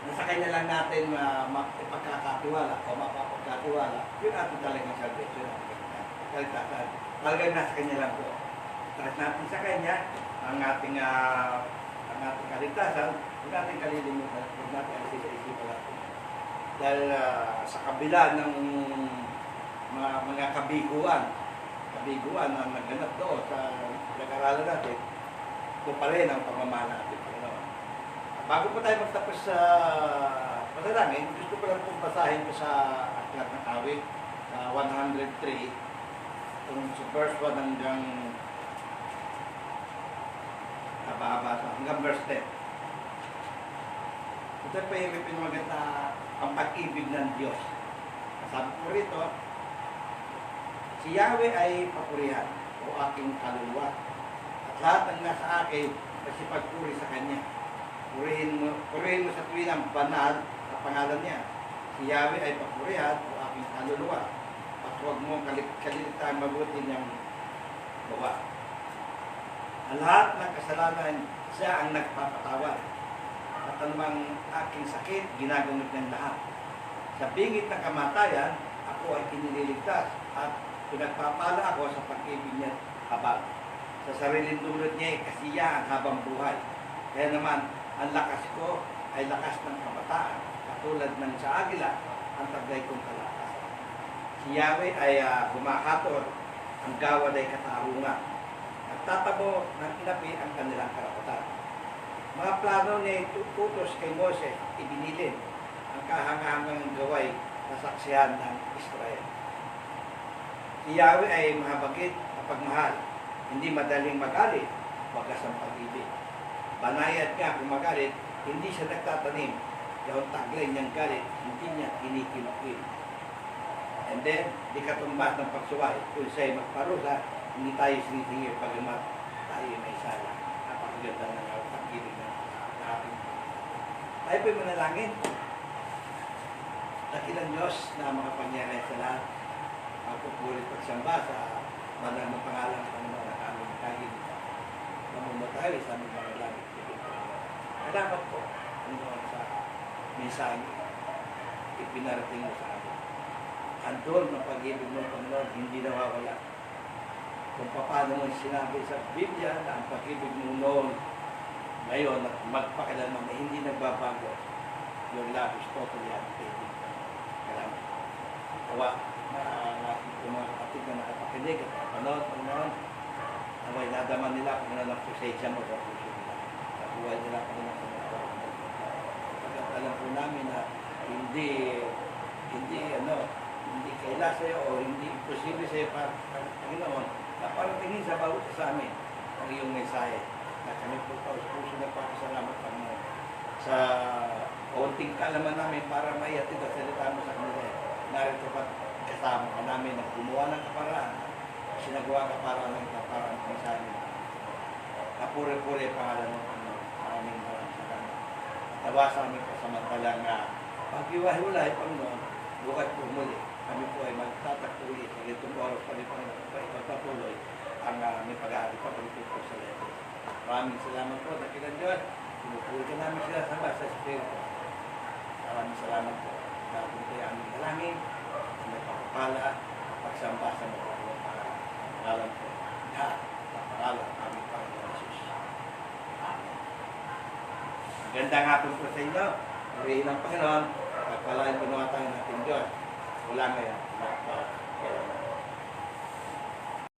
Speaker 1: na sa kanya lang natin ipagkakatiwala o mapapagkatiwala, yun ating talagang salvation. kaligtasan. Talagang nasa Kanya lang po. Trust natin sa Kanya ang ating kaligtasan, huwag natin kalilimutan, huwag natin alisin sa isipan natin. Dahil sa kabila ng mga kabiguan na naganap doon sa nag-aralan natin, ito pa rin ang pagmamahal natin. Bago pa tayo magtapos sa pasalangin, gusto ko lang pong basahin ko sa Aklat ng Awit, 103, kung sa verse 1 hanggang hanggang verse 10. Ito pa yung pinumagat na ang pag-ibig ng Diyos. Sabi ko rito, si Yahweh ay papurihan o aking kaluluwa. At lahat ng nasa akin kasi pagpuri sa Kanya. Purihin mo sa tuwin ang banal na pangalan niya. Si Yahweh ay papurihan o aking kaluluwa. At huwag mo kalilitan mabuti niyang gawa. Ang lahat ng kasalanan, siya ang nagpapatawad. At anumang aking sakit, ginagamit ng lahat. Sa bingit ng kamatayan, ako ay kinililigtas at pinagpapala ako sa pag-ibig niya habang. Sa sariling dulot niya, kasiya ang habang buhay. Kaya naman, ang lakas ko ay lakas ng kabataan, katulad ng sa agila, ang taglay kong kalakasan. Si Yahweh ay humakator, ang gawad ay katarungan. Nagtatabo ng inapi ang kanilang karapatan. Mga plano ni tutos kay Moses, ibinilin ang kahangahangang gaway na saksihan ng Israel. Si Yahweh ay mahabagit at pagmahal, hindi madaling magalit, wagas ang pag-ibig. Banayad nga kung magalit, hindi siya nagtatanim. Yung taglay niyang galit, hindi niya kinikilukin. And then, di katumbas ng pagsuway, kung siya'y magparusa, hindi tayo sinisingil pagamat tayo may sala. Napakaganda ng pag-ibig ng ating. Tayo po'y manalangin. Dakilang Diyos na makapangyarihan sa lahat, magpupulit pagsamba sa malang ng pangalan ng mga aming kagin. Mamumatay sa aming mga langit. Salamat po Panginoon sa mensahe ipinarating mo sa amin. Andun ng pag-ibig mo, Panginoon, hindi nawawala. Kung paano mo sinabi sa Biblia na ang pag-ibig mo noon ngayon at magpakailanman na hindi nagbabago, your love is totally unfailing. Salamat. Tawa na yung mga kapatid na nakapakinig at kapanood, Panginoon, naway nadaman nila kung ano ng pusensya mo sa puso nila. Sa buhay nila kung ano ng mga pagkat alam po namin na hindi kaila sa'yo o hindi imposible sa'yo Panginoon na paratingin sa bawat sa amin ang iyong mensahe na kami po puso na pakasalamat Panginoon sa kaunting kaalaman namin para maihatid at salita mo sa kanila. Narito pa kasama ka namin na gumawa ng kaparaan, sinagawa ka para ng kaparaan ng sa amin. Kapure-pure pangalan mo Panginoon. Maraming sa kanya. Tawa sa amin kasamantalang pag-iwahiwalay Panginoon, bukat po muli. Kami po ay magtatakuli sa itong oras kami po ipagpatuloy ang may pag-aari pa po sa leto. Maraming salamat po, dakilang Diyos. Pinupuli ka namin sila sa Espiritu. Maraming salamat po. Dahil po ay aming dalangin, may pagpapala, pagsamba sa mga pangalan po. Lahat, paparal ang aming Panginoon Jesus. Amen. Magandang hapon po sa inyo. Purihin ang Panginoon. Pagpalain po naman tayo natin Diyos. Wala ngayon.